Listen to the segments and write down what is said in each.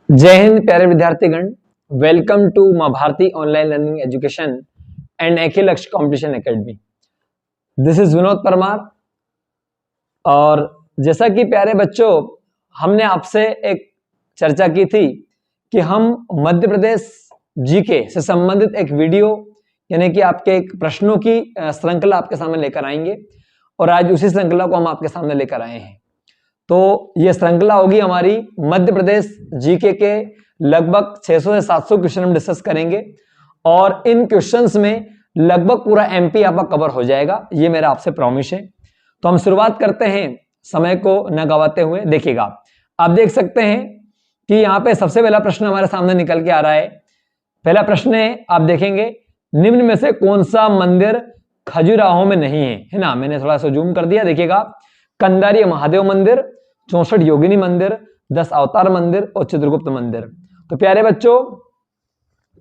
जय हिंद प्यारे विद्यार्थीगण, welcome to Maa Bharati online learning education and Akhil Lakshya competition academy. This is Vinod Parmar. और जैसा कि प्यारे बच्चों, हमने आपसे एक चर्चा की थी कि हम मध्य प्रदेश जीके से संबंधित एक वीडियो यानी कि आपके एक प्रश्नों की श्रृंखला आपके सामने लेकर आएंगे और आज उसी श्रृंखला को हम आपके सामने लेकर आए हैं। तो ये श्रृंखला होगी हमारी मध्य प्रदेश जीके के लगभग 600 से 700 क्वेश्चन हम डिस्कस करेंगे और इन क्वेश्चंस में लगभग पूरा एमपी आपका कवर हो जाएगा, ये मेरा आपसे प्रॉमिस है। तो हम शुरुआत करते हैं समय को न गवाते हुए। देखिएगा, आप देख सकते हैं कि यहाँ पे सबसे पहला प्रश्न हमारे सामने निकल के आ रहा है। पहला प्रश्न है, आप देखेंगे निम्न में से कौन सा मंदिर खजुराहो में नहीं है ना। मैंने थोड़ा सा जूम कर दिया। देखिएगा, कंदारी महादेव मंदिर, 64 योगिनी मंदिर, 10 अवतार मंदिर और चित्रगुप्त मंदिर। तो प्यारे बच्चों,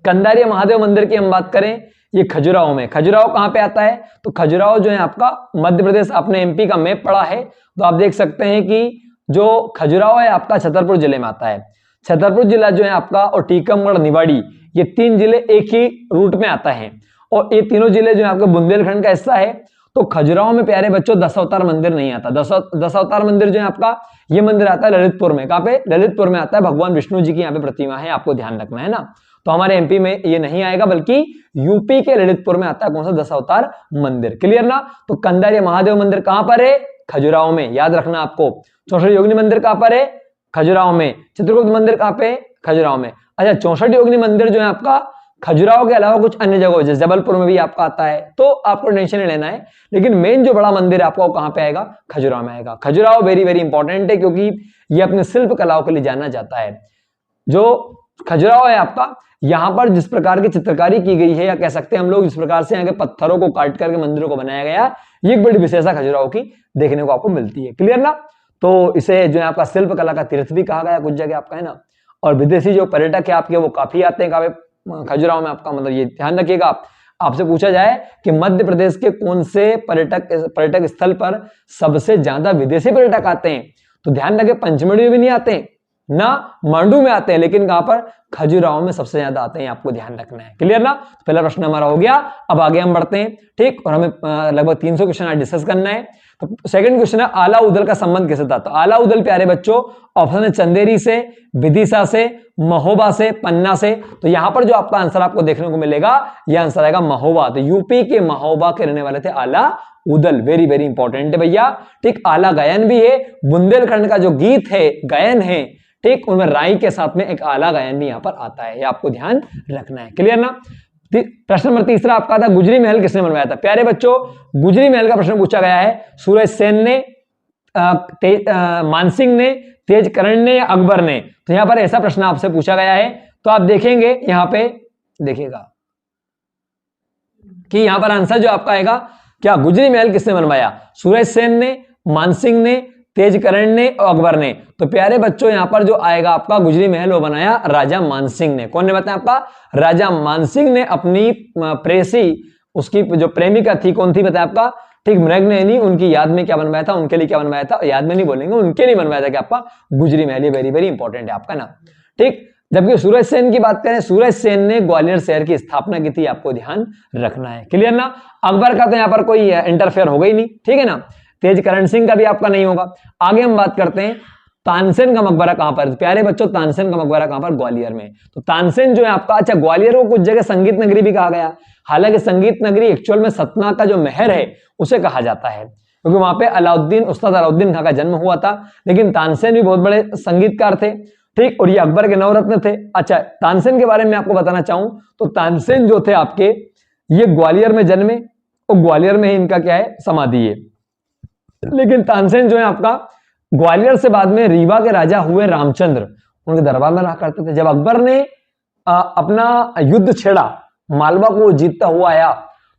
कंदारी महादेव मंदिर की हम बात करें, ये खजुराहो में। खजुराहो कहां पे आता है? तो खजुराहो जो है आपका मध्य प्रदेश, आपने एमपी का मैप पढ़ा है तो आप देख सकते हैं कि जो खजुराहो है आपका छतरपुर जिले में आता है। छतरपुर जिला जो है आपका और टीकमगढ़, निवाड़ी, ये 3 जिले एक ही रूट में आता है और ये तीनों जिले जो है आपके बुंदेलखंड का हिस्सा है। तो खजुराहो में प्यारे बच्चों 10 अवतार मंदिर नहीं आता। 10 अवतार मंदिर जो है आपका, ये मंदिर आता है ललितपुर में। कहां पे? ललितपुर में आता है। भगवान विष्णु जी की यहाँ पे प्रतिमा है, आपको ध्यान रखना है ना। तो हमारे एमपी में ये नहीं आएगा, बल्कि यूपी के ललितपुर में आता है। कौन सा? 10 अवतार मंदिर। क्लियर ना? तो कंदारी महादेव मंदिर कहां पर है? खजुराहो में, याद रखना आपको। 64 योगिनी मंदिर कहां पर है? खजुराहो में। चित्रगुप्त मंदिर कहां पे? खजुराहो में। अच्छा, 64 योगिनी मंदिर जो है आपका खजुराहो के अलावा कुछ अन्य जगहों जैसे जबलपुर में भी आपका आता है, तो आपको टेंशन नहीं लेना है। लेकिन मेन जो बड़ा मंदिर है आपका वो कहां पे आएगा? खजुराहो में आएगा। खजुराहो वेरी वेरी इंपॉर्टेंट है क्योंकि ये अपने शिल्प कलाओं के लिए जाना जाता है। जो खजुराहो है आपका, यहां पर जिस प्रकार की चित्रकारी की गई है, या कह सकते हैं हम लोग जिस प्रकार से यहाँ के पत्थरों को काट करके मंदिरों को बनाया गया, ये एक बड़ी विशेषता खजुराहो की देखने को आपको मिलती है। क्लियर ना? तो इसे जो है आपका शिल्प कला का तीर्थ भी कहा गया कुछ जगह आपका, है ना। और विदेशी जो पर्यटक है आपके वो काफी आते हैं खजुराहो में आपका। मतलब ये ध्यान रखिएगा, आपसे पूछा जाए कि मध्य प्रदेश के कौन से पर्यटक स्थल पर सबसे ज्यादा विदेशी पर्यटक आते हैं, तो ध्यान रखें पंचमढ़ी में भी नहीं आते हैं ना, मांडू में आते हैं, लेकिन कहां पर? खजुराहो में सबसे ज्यादा आते हैं, आपको ध्यान रखना है। क्लियर ना? पहला प्रश्न हमारा हो गया। अब आगे हम बढ़ते हैं, ठीक। और हमें लगभग 300 क्वेश्चन आज डिस्कस करना है। तो सेकंड क्वेश्चन है, आला उदल का संबंध कैसे था? तो आला उदल प्यारे बच्चों, ऑप्शन है चंदेरी से, विदिशा से, महोबा से, पन्ना से। तो यहां पर जो आपका आंसर आपको देखने को मिलेगा, यह आंसर आएगा महोबा। तो यूपी के महोबा के रहने वाले थे आला उदल। वेरी वेरी इंपॉर्टेंट है भैया, ठीक। आला गायन भी है, बुंदेलखंड का जो गीत है, गायन है, ठीक, उनमें राई के साथ में एक आला गायन भी यहां पर आता है, ये आपको ध्यान रखना है। क्लियर ना? प्रश्न नंबर तीसरा आपका था, गुजरी महल किसने बनवाया था? प्यारे बच्चों, गुजरी महल का प्रश्न पूछा गया है। सूरज सेन ने, मानसिंह ने, तेज करण ने या अकबर ने? तो यहां पर ऐसा प्रश्न आपसे पूछा गया है। तो आप देखेंगे यहां पे, देखिएगा कि यहां पर आंसर जो आपका आएगा, क्या गुजरी महल किसने बनवाया? सूरज सेन ने, मानसिंह ने, तेज करण ने और अकबर ने? तो प्यारे बच्चों, यहां पर जो आएगा आपका गुजरी महल वो बनाया राजा मानसिंह ने। कौन ने बताया आपका? राजा मानसिंह ने अपनी प्रेसी, उसकी जो प्रेमिका थी, कौन थी बताया आपका? ठीक, मृगनयनी, उनकी याद में क्या बनवाया था, उनके लिए क्या बनवाया था? याद में नहीं बोलेंगे, उनके लिए बनवाया था कि आपका गुजरी महल। वेरी वेरी इंपॉर्टेंट है आपका ना, ठीक। जबकि सूरज सेन की बात करें, सूरज सेन ने ग्वालियर शहर की स्थापना की थी, आपको ध्यान रखना है। क्लियर ना? अकबर का तो यहां पर कोई इंटरफेयर होगा ही नहीं, ठीक है ना। तेज करण सिंह का भी आपका नहीं होगा। आगे हम बात करते हैं, तानसेन का मकबरा कहां पर? प्यारे बच्चों, तानसेन का मकबरा कहां पर? ग्वालियर में। तो तानसेन जो है आपका, अच्छा, ग्वालियर को कुछ जगह संगीत नगरी भी कहा गया। हालांकि संगीत नगरी एक्चुअल में सतना का जो महर है उसे कहा जाता है, क्योंकि वहां पे उस्ताद अलाउद्दीन खां का जन्म हुआ था। लेकिन तानसेन भी बहुत बड़े संगीतकार थे, ठीक, और ये अकबर के नवरत्न थे। अच्छा, तानसेन के बारे में आपको बताना चाहूं तो तानसेन जो थे आपके, ये ग्वालियर में जन्मे और ग्वालियर में ही इनका क्या है? समाधि है। लेकिन तानसेन जो है आपका ग्वालियर से बाद में रीवा के राजा हुए रामचंद्र, उनके दरबार में रहा करते थे। जब अकबर ने अपना युद्ध छेड़ा, मालवा को जीतता हुआ आया,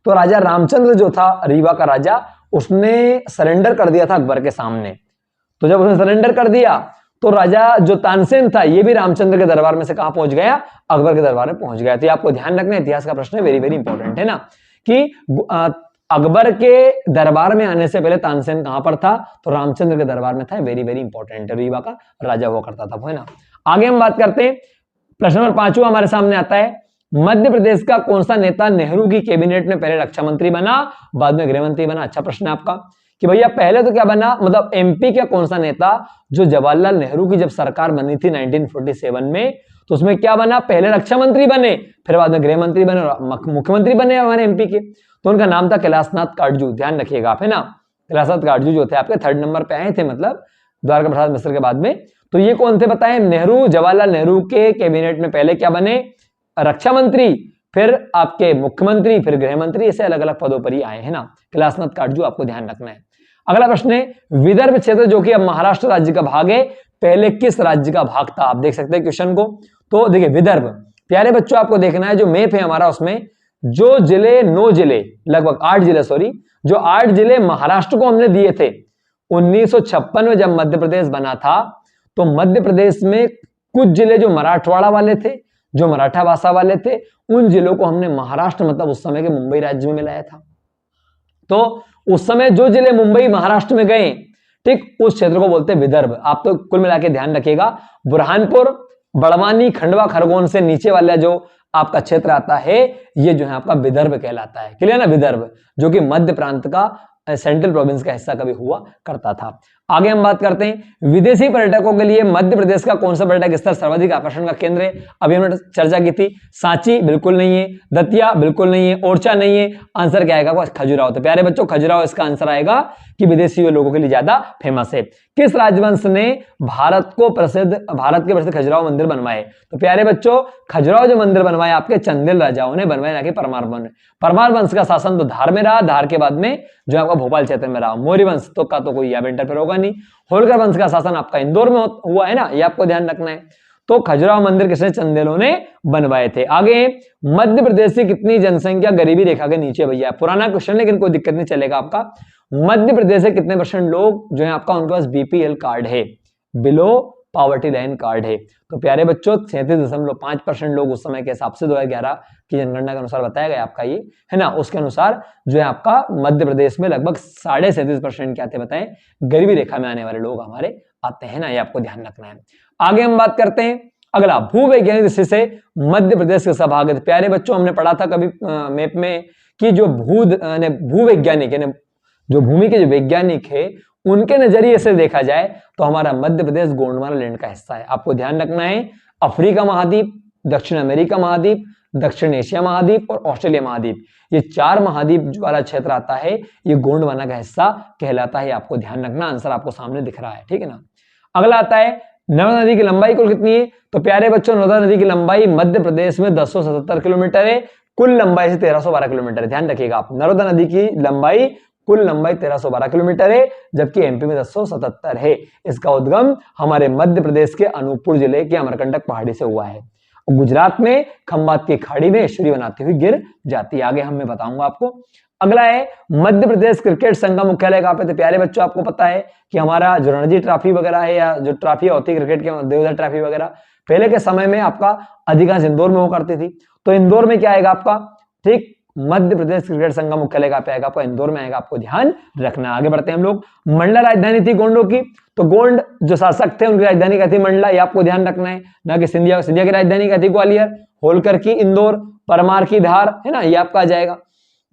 तो राजा रामचंद्र जो था रीवा का राजा, उसने सरेंडर कर दिया था अकबर के सामने। तो जब उसने सरेंडर कर दिया तो राजा जो तानसेन था, ये भी रामचंद्र के दरबार में से कहां पहुंच गया? अकबर के दरबार में पहुंच गया। तो आपको ध्यान रखना, इतिहास का प्रश्न है, वेरी वेरी इंपॉर्टेंट है ना, कि अकबर के दरबार में आने से पहले तानसेन कहां पर था? तो रामचंद्र के दरबार में था। वेरी वेरी इंपॉर्टेंट है, रीवा का राजा हुआ करता था वो, है ना। आगे हम बात करते हैं, प्रश्न नंबर 5वां हमारे सामने आता है, मध्य प्रदेश का कौन सा नेता नेहरू की कैबिनेट में पहले रक्षा मंत्री बना, बाद में गृह मंत्री बना। अच्छा प्रश्न है आपका कि भैया पहले तो क्या बना, मतलब एमपी का कौन सा नेता जो जवाहरलाल नेहरू की जब सरकार बनी थी 1947 में, तो उसमें क्या बना, पहले रक्षा मंत्री बने, फिर बाद में गृह मंत्री बने और मुख्यमंत्री बने हमारे एमपी के। तो उनका नाम था कैलाशनाथ काटजू, ध्यान रखिएगा आप, है ना। कैलाशनाथ काटजू जो थे आपके 3rd नंबर पे आए थे, मतलब द्वारका प्रसाद मिश्र के बाद में। तो ये कौन थे बताएं, नेहरू, जवाहरलाल नेहरू के कैबिनेट में पहले क्या बने, रक्षा मंत्री, फिर आपके मुख्यमंत्री, फिर गृह मंत्री, ऐसे अलग अलग पदों पर ही आए, है ना। कैलाशनाथ काटजू आपको ध्यान रखना है। अगला प्रश्न है, विदर्भ क्षेत्र जो कि अब महाराष्ट्र राज्य का भाग है, पहले किस राज्य का भाग था। आप देख सकते हैं क्वेश्चन को। तो देखिए विदर्भ, प्यारे बच्चों आपको देखना है जो मैप है हमारा, उसमें जो जिले, 9 जिले, लगभग 8 जिले, सॉरी, जो 8 जिले महाराष्ट्र को हमने दिए थे 1956 में जब मध्य प्रदेश बना था, तो मध्य प्रदेश में कुछ जिले जो मराठवाड़ा वाले थे, जो मराठा भाषा वाले थे, उन जिलों को हमने महाराष्ट्र, मतलब उस समय के मुंबई राज्य में मिलाया था। तो उस समय जो जिले मुंबई महाराष्ट्र में गए, ठीक, उस क्षेत्र को बोलते हैं विदर्भ। आप तो कुल मिला के ध्यान रखिएगा, बुरहानपुर, बड़वानी, खंडवा, खरगोन से नीचे वाला जो आपका क्षेत्र आता है, ये जो है आपका विदर्भ कहलाता है। क्लियर ना, विदर्भ जो कि मध्य प्रांत का, सेंट्रल प्रोविंस का हिस्सा कभी हुआ करता था। आगे हम बात करते हैं, विदेशी पर्यटकों के लिए मध्य प्रदेश का कौन सा पर्यटक स्थल सर्वाधिक आकर्षण का केंद्र है। अभी हमने चर्चा की थी, सांची बिल्कुल नहीं है, दतिया बिल्कुल नहीं है, ओरछा नहीं है, आंसर क्या आएगा, खजुराहो। तो प्यारे बच्चों खजुराहो इसका आंसर आएगा कि विदेशी लोगों के लिए ज्यादा फेमस है। किस राजवंश ने भारत के प्रसिद्ध खजुराहो मंदिर बनवाए। तो प्यारे बच्चों खजुराहो जो मंदिर बनवाए आपके चंदेल राजाओं ने बनवाए, ना कि परमार वंश ने। परमार वंश का शासन तो धार में रहा, धार के बाद में जो आपका भोपाल क्षेत्र में रहा। मौर्य वंश तो का तो कोई यहाँ इंटरफेयर होगा नहीं। होलकर वंश का शासन आपका इंदौर में हुआ है ना, ये आपको ध्यान रखना है। तो खजुराहो मंदिर किसने, चंदेलों ने बनवाए थे। आगे, मध्य प्रदेश की कितनी जनसंख्या गरीबी रेखा के नीचे, भैया पुराना क्वेश्चन लेकिन कोई दिक्कत नहीं चलेगा आपका। मध्य प्रदेश से कितने % लोग जो है आपका उनके पास बीपीएल कार्ड है, बिलो पॉवर्टी लाइन कार्ड है। तो प्यारे बच्चों 37.5% लोग उस समय के हिसाब से 2011 की जनगणना के अनुसार बताया गया आपका, ये है ना, उसके अनुसार जो है आपका मध्य प्रदेश में लगभग 37.5% क्या थे बताएं, गरीबी रेखा में आने वाले लोग हमारे आते हैं ना, ये आपको ध्यान रखना है। आगे हम बात करते हैं, अगला भूवैज्ञानिक दृष्टि से मध्य प्रदेश किसका भाग है। प्यारे बच्चों हमने पढ़ा था कभी मैप में कि जो भूवैज्ञानिक यानी जो भूमि के जो वैज्ञानिक है, उनके नजरिए से देखा जाए तो हमारा मध्य प्रदेश गोंडवाना लैंड का हिस्सा है। आपको ध्यान रखना है, अफ्रीका महाद्वीप, दक्षिण अमेरिका महाद्वीप, दक्षिण एशिया महाद्वीप और ऑस्ट्रेलिया महाद्वीप, ये 4 महाद्वीप वाला क्षेत्र आता है, ये गोंडवाना का हिस्सा कहलाता है। आपको ध्यान रखना, आंसर आपको सामने दिख रहा है, ठीक है ना। अगला आता है, नर्मदा नदी की लंबाई कुल कितनी है। तो प्यारे बच्चों नर्मदा नदी की लंबाई मध्य प्रदेश में 1077 किलोमीटर है, कुल लंबाई से 1312 किलोमीटर है। ध्यान रखिएगा आप, नर्मदा नदी की लंबाई, कुल लंबाई 1312 किलोमीटर है, जबकि एमपी में 1077 है। इसका उद्गम हमारे मध्य प्रदेश के अनूपपुर जिले के अमरकंटक पहाड़ी से हुआ है। गुजरात में खंबात की खाड़ी में एस्चुरी बनाती हुई गिर जाती है। आगे हम मैं बताऊंगा आपको। अगला है, मध्य प्रदेश क्रिकेट संघ का मुख्यालय कहां पे। तो प्यारे बच्चों आपको पता है कि हमारा जो रणजी ट्रॉफी वगैरह है, या जो ट्रॉफी होती है क्रिकेट के, देवधर ट्रॉफी वगैरह, पहले के समय में आपका अधिकांश इंदौर में हुआ करती थी। तो इंदौर में क्या आएगा आपका, ठीक, मध्य प्रदेश क्रिकेट संघ का मुख्यालय कहां पे आएगा, आपका इंदौर में आएगा। आपको ध्यान रखना। आगे बढ़ते हैं हम लोग। मंडला राजधानी थी गोंडों की, तो गोंड जो शासक थे उनकी राजधानी क्या थी, मंडला, ये आपको ध्यान रखना है, ना कि सिंधिया। सिंधिया की राजधानी क्या थी, ग्वालियर, होलकर की इंदौर, परमार की धार, है ना, ये आपका आ जाएगा।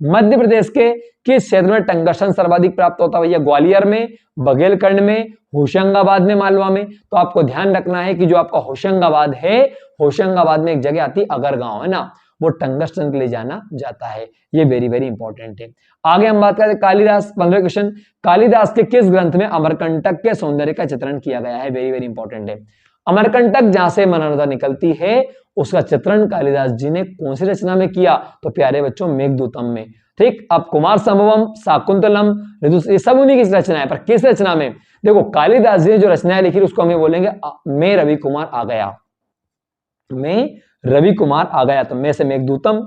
मध्य प्रदेश के किस क्षेत्र में टंगस्टन सर्वाधिक प्राप्त होता है भैया, ग्वालियर में, बघेलखंड में, होशंगाबाद में, मालवा में। तो आपको ध्यान रखना है कि जो आपका होशंगाबाद है, होशंगाबाद में एक जगह आती अगरगांव, है ना, वो टंगस्टन के लिए जाना जाता है। ये वेरी वेरी इंपॉर्टेंट है। आगे हम बात करते हैं कालिदास, 15 क्वेश्चन, कालिदास के किस ग्रंथ में अमरकंटक के सौंदर्य का चित्रण किया गया है। वेरी वेरी इंपॉर्टेंट है। अमरकंटक जहां से नर्मदा निकलती है, उसका चित्रण कालिदास जी ने कौन सी रचना में किया। तो प्यारे बच्चों मेघदूतम में। ठीक, अब कुमार संभवम, शाकुंतलम, ये सब उन्हीं की रचना है, पर किस रचना में। देखो कालिदास जी ने जो रचनाएं लिखी उसको हमें बोलेंगे मैं रवि कुमार आ गया, मैं रवि कुमार आ गया। तो मैं से मेघदूतम,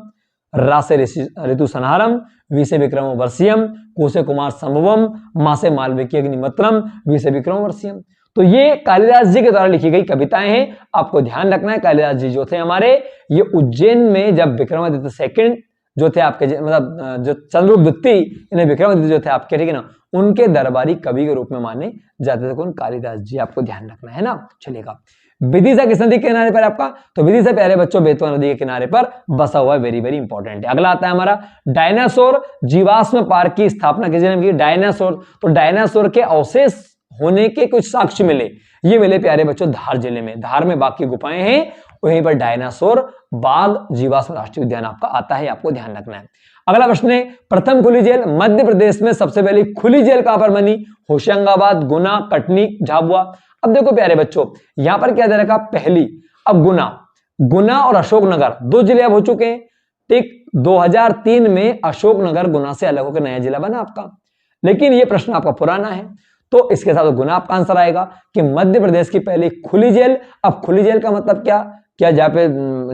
रा से ऋतु संहारम, वी से विक्रम वर्षियम, कु से कुमार संभवम, मा से मालविकी अग्निमत्रम, वी से विक्रम वर्षियम। तो ये कालिदास जी के द्वारा लिखी गई कविताएं हैं। आपको ध्यान रखना है कालिदास जी जो थे हमारे, ये उज्जैन में जब विक्रमादित्य सेकंड जो थे आपके, मतलब जो चंद्रगुप्त द्वितीय, इन्हें विक्रमादित्य जो थे आपके, ठीक है ना, उनके दरबारी कवि के रूप में माने जाते थे। कौन? कालिदास जी, आपको ध्यान रखना है ना। चलिएगा, विदिशा किस नदी के किनारे पर आपका? तो विदिशा प्यारे बच्चों बेतवा नदी के किनारे पर बसा हुआ है। वेरी वेरी इंपॉर्टेंट है। अगला आता है हमारा डायनासोर जीवाश्म पार्क की स्थापना किसने की? डायनासोर, तो डायनासोर के अवशेष होने के कुछ साक्ष्य मिले, ये मिले प्यारे बच्चों धार जिले में। धार में बाघ की गुफाएं हैं, वहीं पर डायनासोर बाघ जीवाश्म राष्ट्रीय उद्यान आपका आता है, आपको ध्यान रखना है। अगला प्रश्न है, प्रथम खुली जेल मध्य प्रदेश में सबसे पहली खुली जेल कहां पर बनी? होशंगाबाद, गुना, कटनी, झाबुआ। अब देखो प्यारे बच्चों, यहां पर क्या दे रखा? पहली। अब गुना और अशोकनगर दो जिले अब हो चुके हैं, ठीक। 2003 में अशोकनगर गुना से अलग होकर नया जिला बना आपका, लेकिन यह प्रश्न आपका पुराना है, तो इसके साथ गुना आपका आंसर आएगा कि मध्य प्रदेश की पहली खुली जेल। अब खुली जेल का मतलब क्या जहाँ पे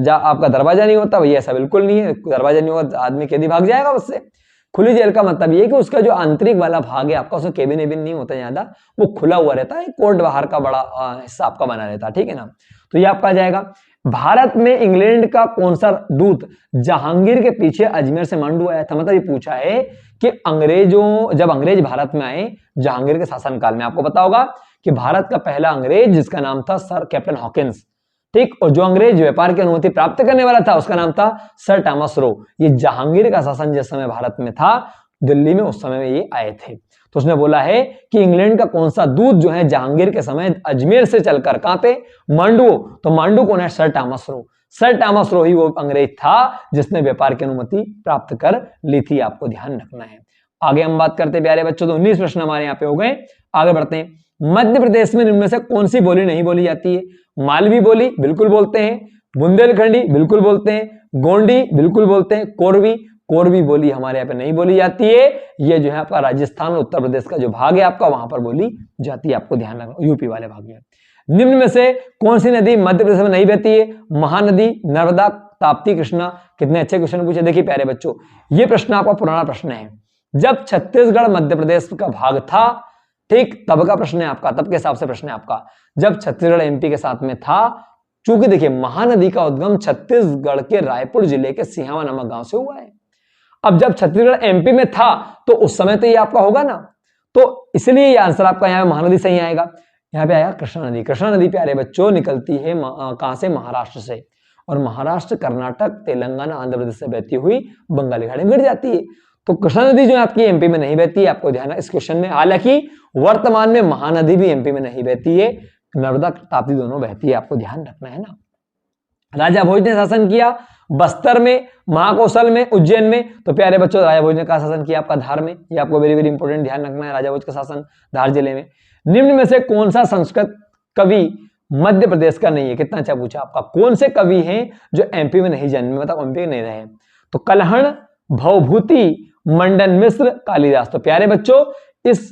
आपका दरवाजा नहीं होता, वही ऐसा बिल्कुल नहीं है। दरवाजा नहीं होगा, आदमी कैदी भाग जाएगा उससे। खुली जेल का मतलब ये कि उसका जो आंतरिक वाला भाग है आपका, उसमें केबिन एबिन नहीं होता ज्यादा, वो खुला हुआ रहता है, कोर्ट बाहर का बड़ा हिस्सा आपका बना रहता है, ठीक है ना। तो ये आपका आ जाएगा। भारत में इंग्लैंड का कौन सा दूत जहांगीर के पीछे अजमेर से मांडू आया था? मतलब ये पूछा है कि जब अंग्रेज भारत में आए जहांगीर के शासनकाल में, आपको पता होगा कि भारत का पहला अंग्रेज जिसका नाम था सर कैप्टन हॉकिंस, ठीक, और जो अंग्रेज व्यापार की अनुमति प्राप्त करने वाला था उसका नाम था सर टॉमस रो। ये जहांगीर का शासन जिस समय भारत में था दिल्ली में, उस समय में ये आए थे। तो उसने बोला है कि इंग्लैंड का कौन सा दूत जो है जहांगीर के समय अजमेर से चलकर कहां पे? मांडू। तो मांडू कौन है? Sir Thomas Roe. Sir Thomas Roe ही वो अंग्रेज था जिसने व्यापार की अनुमति प्राप्त कर ली थी, आपको ध्यान रखना है। आगे हम बात करते हैं प्यारे बच्चों, तो 19 प्रश्न हमारे यहाँ पे हो गए। आगे बढ़ते हैं। मध्य प्रदेश में इनमें से कौन सी बोली नहीं बोली जाती है? मालवी बोली बिल्कुल बोलते हैं, बुंदेलखंडी बिल्कुल बोलते हैं, गोंडी बिल्कुल बोलते हैं, कोरवी बोली हमारे यहाँ पे नहीं बोली जाती है। ये जो है आपका राजस्थान और उत्तर प्रदेश का जो भाग है आपका, वहां पर बोली जाती है, आपको ध्यान रखना, यूपी वाले भाग में। निम्न में से कौन सी नदी मध्य प्रदेश में नहीं बहती है? महानदी, नर्मदा, ताप्ती, कृष्णा। कितने अच्छे क्वेश्चन पूछे। देखिए प्यारे बच्चों, ये प्रश्न आपका पुराना प्रश्न है, जब छत्तीसगढ़ मध्य प्रदेश का भाग था, ठीक, तब का प्रश्न है आपका, तब के हिसाब से प्रश्न है आपका, जब छत्तीसगढ़ एमपी के साथ में था। चूंकि देखिए महानदी का उद्गम छत्तीसगढ़ के रायपुर जिले के सिहावा नामक गांव से हुआ है। अब जब छत्तीसगढ़ एमपी में था तो उस समय तो ये आपका होगा ना, तो इसलिए ये आंसर आपका यहाँ महानदी सही आएगा। यहाँ पे आया कृष्णा नदी। कृष्णा नदी प्यारे बच्चों निकलती है कहां से? महाराष्ट्र से, और महाराष्ट्र, कर्नाटक, तेलंगाना, आंध्र प्रदेश से बहती हुई बंगाली खाड़ी में गिर जाती है। तो कृष्णा नदी जो है आपकी एमपी में नहीं बहती है, आपको ध्यान है इस क्वेश्चन में। हालांकि वर्तमान में महानदी भी एमपी में नहीं बहती है, नर्मदा, ताप्ती दोनों बहती है, आपको ध्यान रखना है ना। राजा भोज ने शासन किया बस्तर में, महाकौशल में, उज्जैन में। तो प्यारे बच्चों राजा भोज ने कहा शासन किया आपका धार में, ये आपको वेरी वेरी इंपॉर्टेंट ध्यान रखना है, राजा भोज का शासन धार जिले में। निम्न में से कौन सा संस्कृत कवि मध्य प्रदेश का नहीं है? कितना अच्छा पूछा आपका। कौन से कवि हैं जो एमपी में नहीं जन्मे, मतलब एमपी में नहीं रहे? तो कलहण, भवभूति, मंडन मिश्र, कालिदास। तो प्यारे बच्चों इस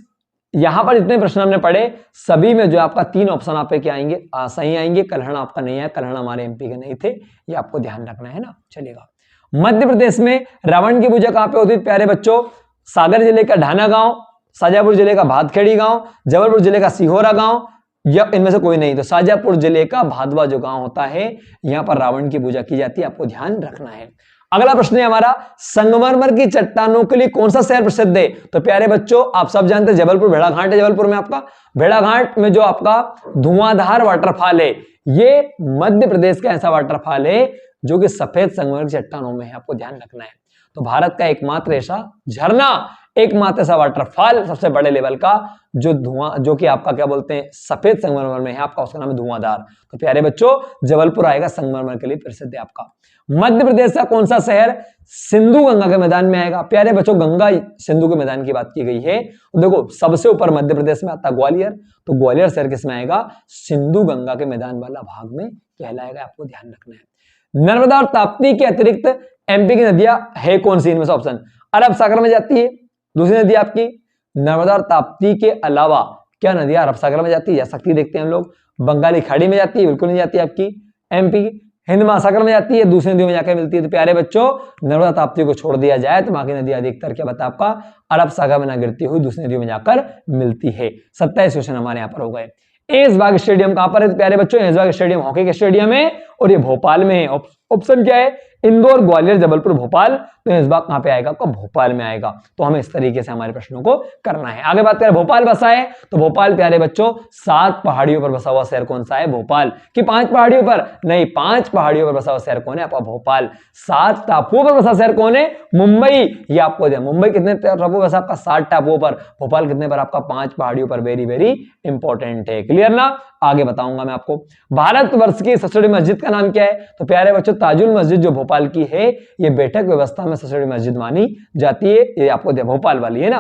यहां पर जितने प्रश्न हमने पढ़े सभी में जो आपका 3 ऑप्शन आप पे क्या आएंगे? सही आएंगे। कलहण आपका नहीं है, कलहण हमारे एमपी के नहीं थे, ये आपको ध्यान रखना है ना। चलिएगा, मध्य प्रदेश में रावण की पूजा कहां पे होती है प्यारे बच्चों? सागर जिले का ढाना गांव, शाजापुर जिले का भातखेड़ी गांव, जबलपुर जिले का सिहोरा गांव, या इनमें से कोई नहीं। तो शाजापुर जिले का भादवा जो गांव होता है, यहां पर रावण की पूजा की जाती है, आपको ध्यान रखना है। अगला प्रश्न है हमारा, संगमरमर की चट्टानों के लिए कौन सा शहर प्रसिद्ध है? तो प्यारे बच्चों आप सब जानते हैं जबलपुर, भेड़ाघाट है जबलपुर में आपका। भेड़ाघाट में जो आपका धुआंधार वाटरफॉल है, ये मध्य प्रदेश का ऐसा वाटरफॉल है जो कि सफेद संगमरमर की चट्टानों में है, आपको ध्यान रखना है। तो भारत का एकमात्र ऐसा झरना, एकमात्र ऐसा वाटरफॉल सबसे बड़े लेवल का जो कि आपका क्या बोलते हैं सफेद संगमरमर में है आपका, उसका नाम है धुआंधार। तो प्यारे बच्चों जबलपुर आएगा, संगमरमर के लिए प्रसिद्ध है आपका। मध्य प्रदेश का कौन सा शहर सिंधु गंगा के मैदान में आएगा? प्यारे बच्चों गंगा सिंधु के मैदान की बात की गई है, तो देखो सबसे ऊपर मध्य प्रदेश में आता ग्वालियर, तो ग्वालियर शहर किसमें आएगा? सिंधु गंगा के मैदान वाला भाग में कहलाएगा, आपको ध्यान रखना है। नर्मदा और ताप्ती के अतिरिक्त एमपी की नदियां है कौन सी? इनमें से ऑप्शन अरब सागर में जाती है, दूसरी नदी आपकी नर्मदा और ताप्ती के अलावा क्या नदियां अरब सागर में जाती है? जा सकती है, देखते हैं हम लोग। बंगाली खाड़ी में जाती है, बिल्कुल नहीं जाती आपकी। एमपी हिंद महासागर में जाती है, दूसरी नदियों में जाकर मिलती है। तो प्यारे बच्चों नर्मदा ताप्ती को छोड़ दिया जाए तो बाकी नदियां अधिकतर क्या बता आपका अरब सागर में ना गिरती हुई दूसरी नदियों में जाकर मिलती है। 27 क्वेश्चन हमारे यहाँ पर हो गए। ऐशबाग स्टेडियम कहां पर है प्यारे बच्चों? ऐशबाग स्टेडियम हॉकी के स्टेडियम है और ये भोपाल में है। ऑप्शन क्या है? इंदौर, ग्वालियर, जबलपुर, भोपाल, तो इस बार कहां पे आएगा? आपका भोपाल में आएगा। तो हमें इस तरीके से हमारे प्रश्नों को करना है। आगे बात करें, भोपाल बसा है, तो भोपाल प्यारे बच्चों 7 पहाड़ियों पर बसा हुआ शहर कौन सा है? भोपाल। कि 5 पहाड़ियों पर? नहीं, 5 पहाड़ियों पर बसा हुआ शहर कौन है? आपका भोपाल। 7 टापुओं पर बसा शहर कौन है? मुंबई। ये आपको दिया, मुंबई कितने टापुओं बसा? आपका 7 टापुओं पर। भोपाल कितने पर? आपका 5 पहाड़ियों पर। वेरी वेरी इंपॉर्टेंट है। क्लियर ना? आगे बताऊंगा मैं आपको। भारतवर्ष की सबसे बड़ी मस्जिद का नाम क्या है? तो प्यारे बच्चों ताजुल मस्जिद जो भोपाल की है, ये बैठक व्यवस्था में सबसे बड़ी मस्जिद मानी जाती है। ये आपको भोपाल वाली है ना।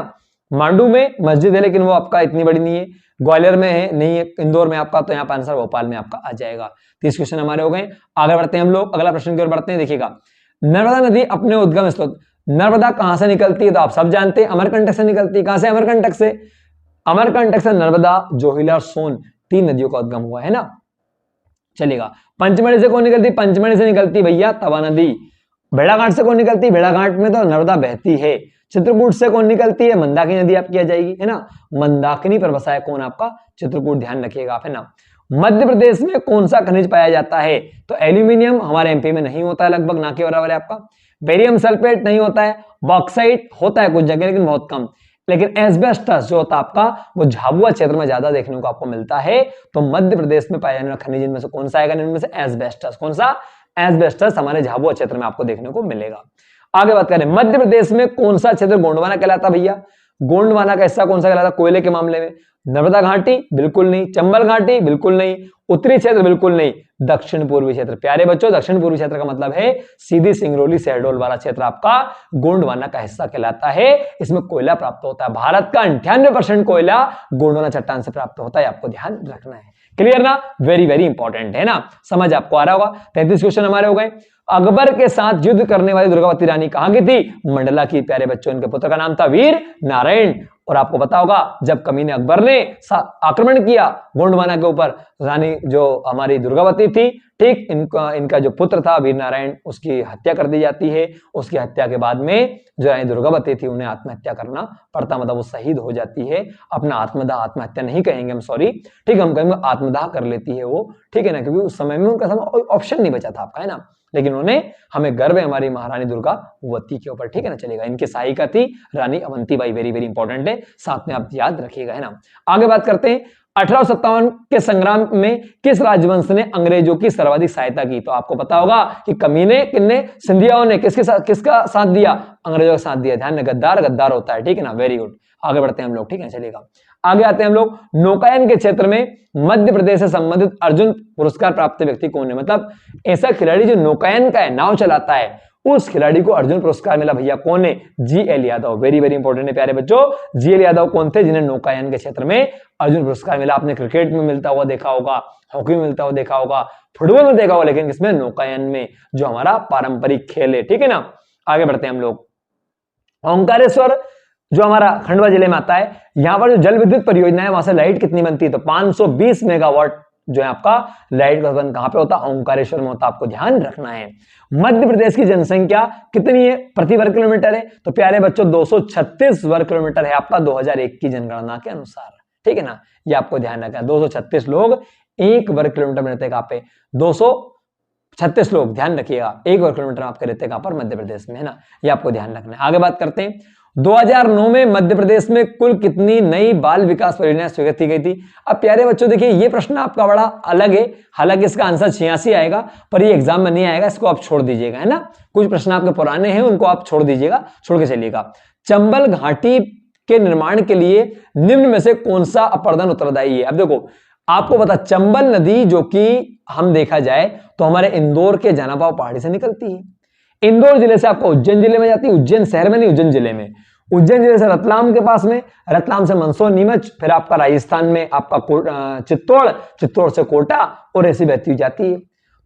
मांडू में मस्जिद है, लेकिन वो आपका इतनी बड़ी नहीं है। ग्वालियर में है, नहीं है। इंदौर में आपका, तो यहाँ पर आंसर भोपाल में आपका आ जाएगा। 30 क्वेश्चन हमारे हो गए। आगे बढ़ते हैं हम लोग, अगला प्रश्न की ओर बढ़ते हैं। देखिएगा, नर्मदा नदी अपने उद्गम स्रोत, नर्मदा कहां से निकलती है? तो आप सब जानते हैं, अमरकंटक से निकलती है। कहां से? अमरकंटक से। अमरकंटक से नर्मदा, जोहिला और सोन, 3 नदियों का उद्गम हुआ है ना। चलेगा। पंचमढ़ी से कौन निकलती? पंचमढ़ी से निकलती भैया तवा नदी। भेड़ाघाट से कौन निकलती? भेड़ाघाट में तो नर्मदा बहती है। चित्रकूट से कौन निकलती है? मंदाकिनी नदी आपकी आ जाएगी, है ना। मंदाकिनी पर बसा है कौन? आपका चित्रकूट। ध्यान रखिएगा आप, है ना। मध्य प्रदेश में कौन सा खनिज पाया जाता है? तो एल्यूमिनियम हमारे एमपी में नहीं होता है, लगभग ना के बराबर है आपका। बेरियम सल्फेट नहीं होता है। बॉक्साइट होता है कुछ जगह, लेकिन बहुत कम। लेकिन एस्बेस्टस जो होता है आपका, वो झाबुआ क्षेत्र में ज्यादा देखने को आपको मिलता है। तो मध्य प्रदेश में पाया जाने वाला खनिज इनमें से कौन सा आएगा? इनमें से एस्बेस्टस। कौन सा? एस्बेस्टस हमारे झाबुआ क्षेत्र में आपको देखने को मिलेगा। आगे बात करें, मध्य प्रदेश में कौन सा क्षेत्र गोंडवाना कहलाता भैया? गोंडवाना का हिस्सा कौन सा कहलाता? कोयले के मामले में नर्मदा घाटी बिल्कुल नहीं, चंबल घाटी बिल्कुल नहीं, उत्तरी क्षेत्र बिल्कुल नहीं, दक्षिण पूर्वी क्षेत्र। प्यारे बच्चों, दक्षिण पूर्वी क्षेत्र का मतलब है सीधी सिंगरौली शहडोल वाला क्षेत्र आपका गोंडवाना का हिस्सा कहलाता है। इसमें कोयला प्राप्त होता है। भारत का 98% कोयला गोंडवाना चट्टान से प्राप्त होता है, आपको ध्यान रखना है। क्लियर ना? वेरी वेरी इंपॉर्टेंट है ना, समझ आपको आ रहा होगा। 33 क्वेश्चन हमारे हो गए। अकबर के साथ युद्ध करने वाली दुर्गावती रानी कहां की थी? मंडला की। प्यारे बच्चों, इनके पुत्र का नाम था वीर नारायण। और आपको पता होगा, जब कमीने अकबर ने आक्रमण किया गोंडवाना के ऊपर, रानी जो हमारी दुर्गावती थी, ठीक, इनका जो पुत्र था वीर नारायण, उसकी हत्या कर दी जाती है। उसकी हत्या के बाद में जो रानी दुर्गावती थी, उन्हें आत्महत्या करना पड़ता, मतलब वो शहीद हो जाती है। अपना आत्मदाह, आत्महत्या नहीं कहेंगे हम, सॉरी, ठीक, हम कहेंगे आत्मदाह कर लेती है वो, ठीक है ना, क्योंकि उस समय में उनका कोई ऑप्शन नहीं बचा था आपका, है ना। लेकिन उन्हें, हमें गर्व है हमारी महारानी दुर्गावती के ऊपर, ठीक है ना। चलेगा। इनकी सहायिका थी रानी अवंतीबाई। वेरी वेरी इंपॉर्टेंट है, साथ में आप याद रखिएगा, है ना। आगे बात करते हैं, 1857 के संग्राम में किस राजवंश ने अंग्रेजों की सर्वाधिक सहायता की? तो आपको पता होगा कि कमीने किन्ने, सिंधियाओं ने किसका साथ दिया? अंग्रेजों का साथ दिया। ध्यान में, गद्दार गद्दार होता है, ठीक है ना। Very good. आगे बढ़ते हैं हम लोग, ठीक है। चलेगा, आगे आते हैं हम लोग। नौकायन के क्षेत्र में मध्य प्रदेश से संबंधित अर्जुन पुरस्कार प्राप्त व्यक्ति कौन है? मतलब ऐसा खिलाड़ी जो नौकायन का है, नाव चलाता है, उस खिलाड़ी को अर्जुन पुरस्कार मिला भैया, कौन है? GL Yadav. Very very important है प्यारे बच्चों। GL यादव कौन थे? जिन्हें नौकायन के क्षेत्र में अर्जुन पुरस्कार मिला। आपने क्रिकेट में मिलता हुआ देखा होगा, हॉकी में मिलता हुआ देखा होगा, फुटबॉल में देखा होगा, लेकिन किसमें? नौकायन में, जो हमारा पारंपरिक खेल है, ठीक है ना। आगे बढ़ते हैं हम लोग। ओंकारेश्वर जो हमारा खंडवा जिले में आता है, यहां पर जो जल विद्युत परियोजना है, वहां से लाइट कितनी बनती है? तो 520 मेगावाट जो है आपका लाइट का उत्पादन कहां पे होता है? ओंकारेश्वर में होता। आपको ध्यान रखना है। मध्य प्रदेश की जनसंख्या कितनी है प्रति वर्ग किलोमीटर है? तो प्यारे बच्चों 236 वर्ग किलोमीटर है आपका 2001 की जनगणना के अनुसार, ठीक है ना। ये आपको ध्यान रखना है। 236 लोग 1 वर्ग किलोमीटर में रहते हैं। कहां पे? 236 लोग, ध्यान रखिएगा, 1 वर्ग किलोमीटर आपके रहते हैं कहां पर? मध्य प्रदेश में, है ना। ये आपको ध्यान रखना है। आगे बात करते हैं, 2009 में मध्य प्रदेश में कुल कितनी नई बाल विकास परियोजनाएं स्वीकृत की गई थी? अब प्यारे बच्चों देखिए, ये प्रश्न आपका बड़ा अलग है। हालांकि इसका आंसर 86 आएगा, पर ये एग्जाम में नहीं आएगा, इसको आप छोड़ दीजिएगा, है ना। कुछ प्रश्न आपके पुराने हैं, उनको आप छोड़ दीजिएगा, छोड़ के चलिएगा। चंबल घाटी के निर्माण के लिए निम्न में से कौन सा अपर्दन उत्तरदायी है? अब देखो, आपको पता, चंबल नदी जो कि हम देखा जाए तो हमारे इंदौर के जनाबाव पहाड़ी से निकलती है। इंदौर जिले से आपको उज्जैन जिले में जाती है, उज्जैन शहर में नहीं, उज्जैन जिले में। उज्जैन जिले से रतलाम के पास में, रतलाम से मंदसौर, नीमच, फिर आपका राजस्थान में आपका चित्तौड़, चित्तौड़ से कोटा, और ऐसी बहती जाती है।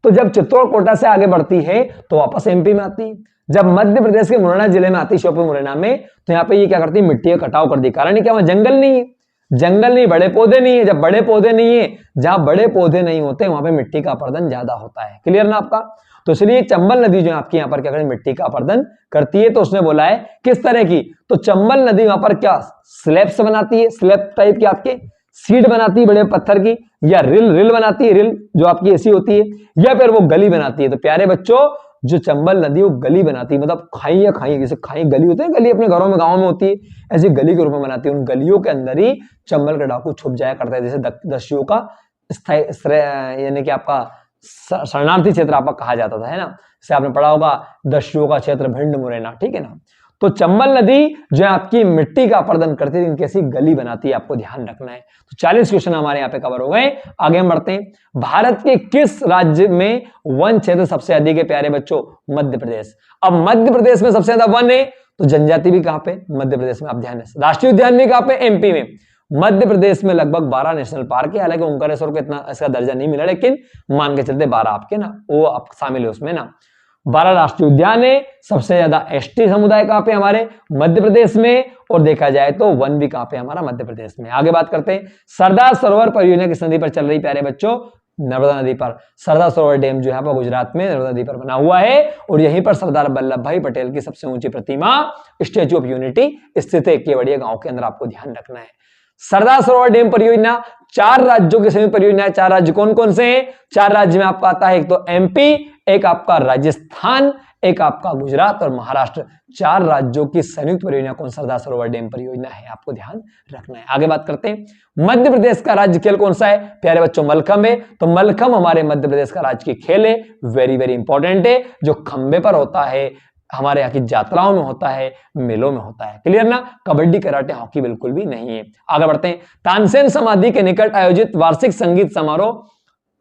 तो जब चित्तौड़ कोटा से आगे बढ़ती है तो वापस MP में आती है। जब मध्य प्रदेश के मुरैना जिले में आती है, श्योपुर मुरैना में, तो यहाँ पे ये क्या करती है? मिट्टी का कटाव कर दी। कारण क्या? वहां जंगल नहीं है, जंगल नहीं, बड़े पौधे नहीं है। जब बड़े पौधे नहीं है, जहां बड़े पौधे नहीं होते, वहां पे मिट्टी का अपरदन ज्यादा होता है। क्लियर ना आपका? तो इसलिए चंबल नदी जो आपकी यहाँ पर क्या करती है? मिट्टी का अपरदन करती है। तो उसने बोला है किस तरह की? तो चंबल नदी वहां पर क्या स्लैब्स बनाती है, स्लैब टाइप की आपके सीट बनाती है बड़े पत्थर की, या रिल बनाती है, रिल जो आपकी ऐसी होती है, या फिर वो गली बनाती है। तो प्यारे बच्चों, जो चंबल नदी वो गली बनाती है, मतलब खाई या खाई, जैसे खाई गली होते हैं, गली अपने घरों में गाँव में होती है, ऐसी गली के रूप में बनाती है। उन गलियों के अंदर ही चंबल का डाकू छुप जाया करता है। जैसे दस्युओं का स्थायी यानी कि आपका शरणार्थी क्षेत्र आपका कहा जाता था, है ना। जैसे आपने पढ़ा होगा दस्युओं का क्षेत्र भिंड मुरैना, ठीक है ना। तो चंबल नदी जो है आपकी मिट्टी का अपरदन करती है, इनकी ऐसी गली बनाती है, आपको ध्यान रखना है। तो 40 क्वेश्चन हमारे यहाँ पे कवर हो गए। आगे हम बढ़ते हैं। भारत के किस राज्य में वन क्षेत्र सबसे अधिक है प्यारे बच्चों? मध्य प्रदेश। अब मध्य प्रदेश में सबसे ज्यादा वन है, तो जनजाति भी कहां पे? मध्य प्रदेश में। आप ध्यान रखें। राष्ट्रीय उद्यान भी कहां पे? एमपी में। मध्य प्रदेश में लगभग 12 नेशनल पार्क है, हालांकि ओंकारेश्वर को इतना इसका दर्जा नहीं मिला, लेकिन मान के चलते 12 आपके ना, वो आप शामिल है उसमें ना। 12 राष्ट्रीय उद्यान है। सबसे ज्यादा एसटी समुदाय कहां पे? हमारे मध्य प्रदेश में। और देखा जाए तो वन भी कहां पे? हमारा मध्य प्रदेश में। आगे बात करते हैं। सरदार सरोवर परियोजना किस नदी पर चल रही प्यारे बच्चों? नर्मदा नदी पर। सरदार सरोवर डैम जो है वो गुजरात में नर्मदा नदी पर बना हुआ है, और यहीं पर सरदार वल्लभ भाई पटेल की सबसे ऊंची प्रतिमा स्टैच्यू ऑफ यूनिटी स्थित है, केवड़िया गांव के अंदर। आपको ध्यान रखना है। सरदार सरोवर डैम परियोजना 4 राज्यों की संयुक्त परियोजना है। 4 राज्य कौन कौन से हैं? 4 राज्य में आपका आता है, एक तो एमपी, एक आपका राजस्थान, एक आपका गुजरात और महाराष्ट्र। 4 राज्यों की संयुक्त परियोजना कौन? सरदार सरोवर डैम परियोजना है। आपको ध्यान रखना है। आगे बात करते हैं। मध्य प्रदेश का राज्य खेल कौन सा है प्यारे बच्चों? मलखंभ है। तो मलखंभ हमारे मध्य प्रदेश का राज्य की खेल है। वेरी वेरी इंपॉर्टेंट है, जो खंबे पर होता है, हमारे यहाँ की यात्राओं में होता है, मेलों में होता है। क्लियर ना? कबड्डी, कराटे, हॉकी बिल्कुल भी नहीं है। आगे बढ़ते हैं। तानसेन समाधि के निकट आयोजित वार्षिक संगीत समारोह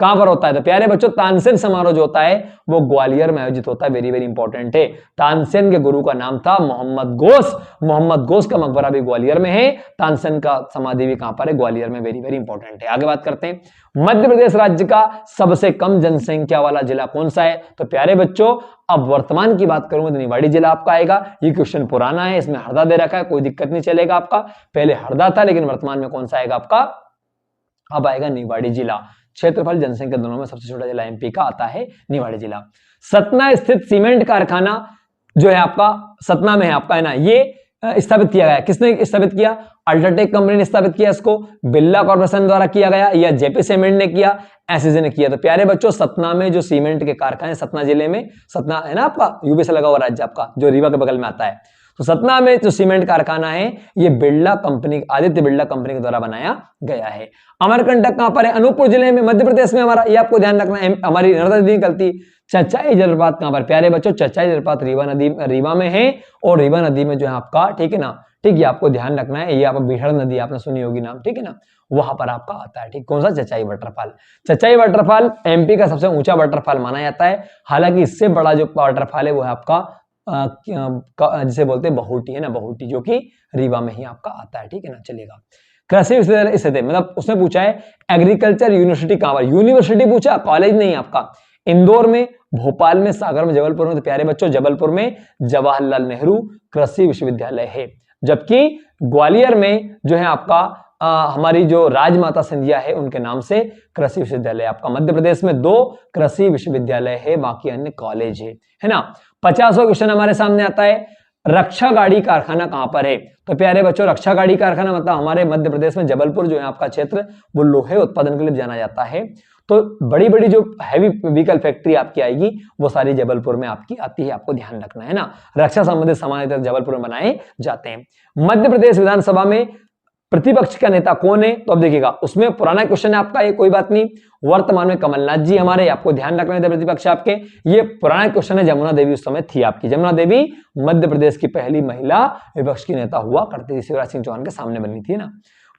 कहां पर होता है? तो प्यारे बच्चों तानसेन समारोह जो होता है वो ग्वालियर में आयोजित होता है। वेरी वेरी इंपॉर्टेंट है। तानसेन के गुरु का नाम था मोहम्मद घोष। मोहम्मद घोष का मकबरा भी ग्वालियर में है। तानसेन का समाधि भी कहां पर है? ग्वालियर में। वेरी वेरी इंपॉर्टेंट है। आगे बात करते हैं। मध्य प्रदेश राज्य का सबसे कम जनसंख्या वाला जिला कौन सा है? तो प्यारे बच्चों अब वर्तमान की बात करूंगा तो निवाड़ी जिला आपका आएगा। ये क्वेश्चन पुराना है, इसमें हरदा दे रखा है, कोई दिक्कत नहीं चलेगा आपका। पहले हरदा था, लेकिन वर्तमान में कौन सा आएगा आपका? अब आएगा निवाड़ी जिला। क्षेत्रफल जनसंख्या दोनों में सबसे छोटा जिला एमपी का आता है निवाड़ी जिला। सतना स्थित सीमेंट कारखाना जो है आपका सतना में है आपका, है ना, ये स्थापित किया गया। किसने स्थापित किया? अल्ट्राटेक कंपनी ने स्थापित किया इसको, बिरला कॉर्पोरेशन द्वारा किया गया, या जेपी सीमेंट ने किया, एसएसजी ने किया। तो प्यारे बच्चों सतना में जो सीमेंट के कारखाने, सतना जिले में, सतना है ना आपका, यूपी से लगा हुआ राज्य आपका, जो रीवा के बगल में आता है। तो सतना में जो सीमेंट कारखाना है ये बिरला कंपनी, आदित्य बिरला कंपनी के द्वारा बनाया गया है। अमरकंटक कहां पर है? अनूपपुर जिले में, मध्य प्रदेश में हमारा। ये आपको ध्यान रखना है। हमारी नर्मदा नदी निकलती। चचाई जलप्रपात कहां पर प्यारे बच्चों? चचाई जलप्रपात रीवा में है, और रीवा नदी में जो है आपका, ठीक है ना, ठीक है, आपको ध्यान रखना है। ये आप बिहड़ नदी आपने सुनी होगी नाम, ठीक है ना, वहां पर आपका आता है। ठीक, कौन सा? Chachai waterfall. Chachai waterfall MP का सबसे ऊंचा वाटरफॉल माना जाता है। हालांकि इससे बड़ा जो वाटरफॉल है वो है आपका जिसे बोलते हैं बहुटी, है ना, बहुटी, जो कि रीवा में ही आपका आता है। ठीक है ना, चलेगा। कृषि विश्वविद्यालय स्थित है, मतलब उसने पूछा है एग्रीकल्चर यूनिवर्सिटी कहां पर? यूनिवर्सिटी पूछा, कॉलेज नहीं आपका। इंदौर में, भोपाल में, सागर में, जबलपुर में। तो प्यारे बच्चों जबलपुर में जवाहरलाल नेहरू कृषि विश्वविद्यालय है, जबकि ग्वालियर में जो है आपका हमारी जो राजमाता सिंधिया है उनके नाम से कृषि विश्वविद्यालय आपका। मध्य प्रदेश में 2 कृषि विश्वविद्यालय है, बाकी अन्य कॉलेज है ना। 50वां क्वेश्चन हमारे सामने आता है। रक्षा गाड़ी कारखाना कहां पर है? तो प्यारे बच्चों रक्षा गाड़ी कारखाना मतलब हमारे मध्य प्रदेश में जबलपुर जो है आपका क्षेत्र, वो लोहे उत्पादन के लिए जाना जाता है। तो बड़ी बड़ी जो हैवी व्हीकल फैक्ट्री आपकी आएगी वो सारी जबलपुर में आपकी आती है। आपको ध्यान रखना है ना। रक्षा संबंधित सामान जबलपुर में बनाए जाते हैं। मध्य प्रदेश विधानसभा में प्रतिपक्ष का नेता कौन है? तो अब देखिएगा, उसमें पुराना क्वेश्चन है आपका, ये कोई बात नहीं। वर्तमान में कमलनाथ जी हमारे, आपको ध्यान रखना है प्रतिपक्ष आपके। ये पुराना क्वेश्चन है, जमुना देवी उस समय थी आपकी। जमुना देवी मध्य प्रदेश की पहली महिला विपक्ष की नेता हुआ करती थी, शिवराज सिंह चौहान के सामने बनी थी ना।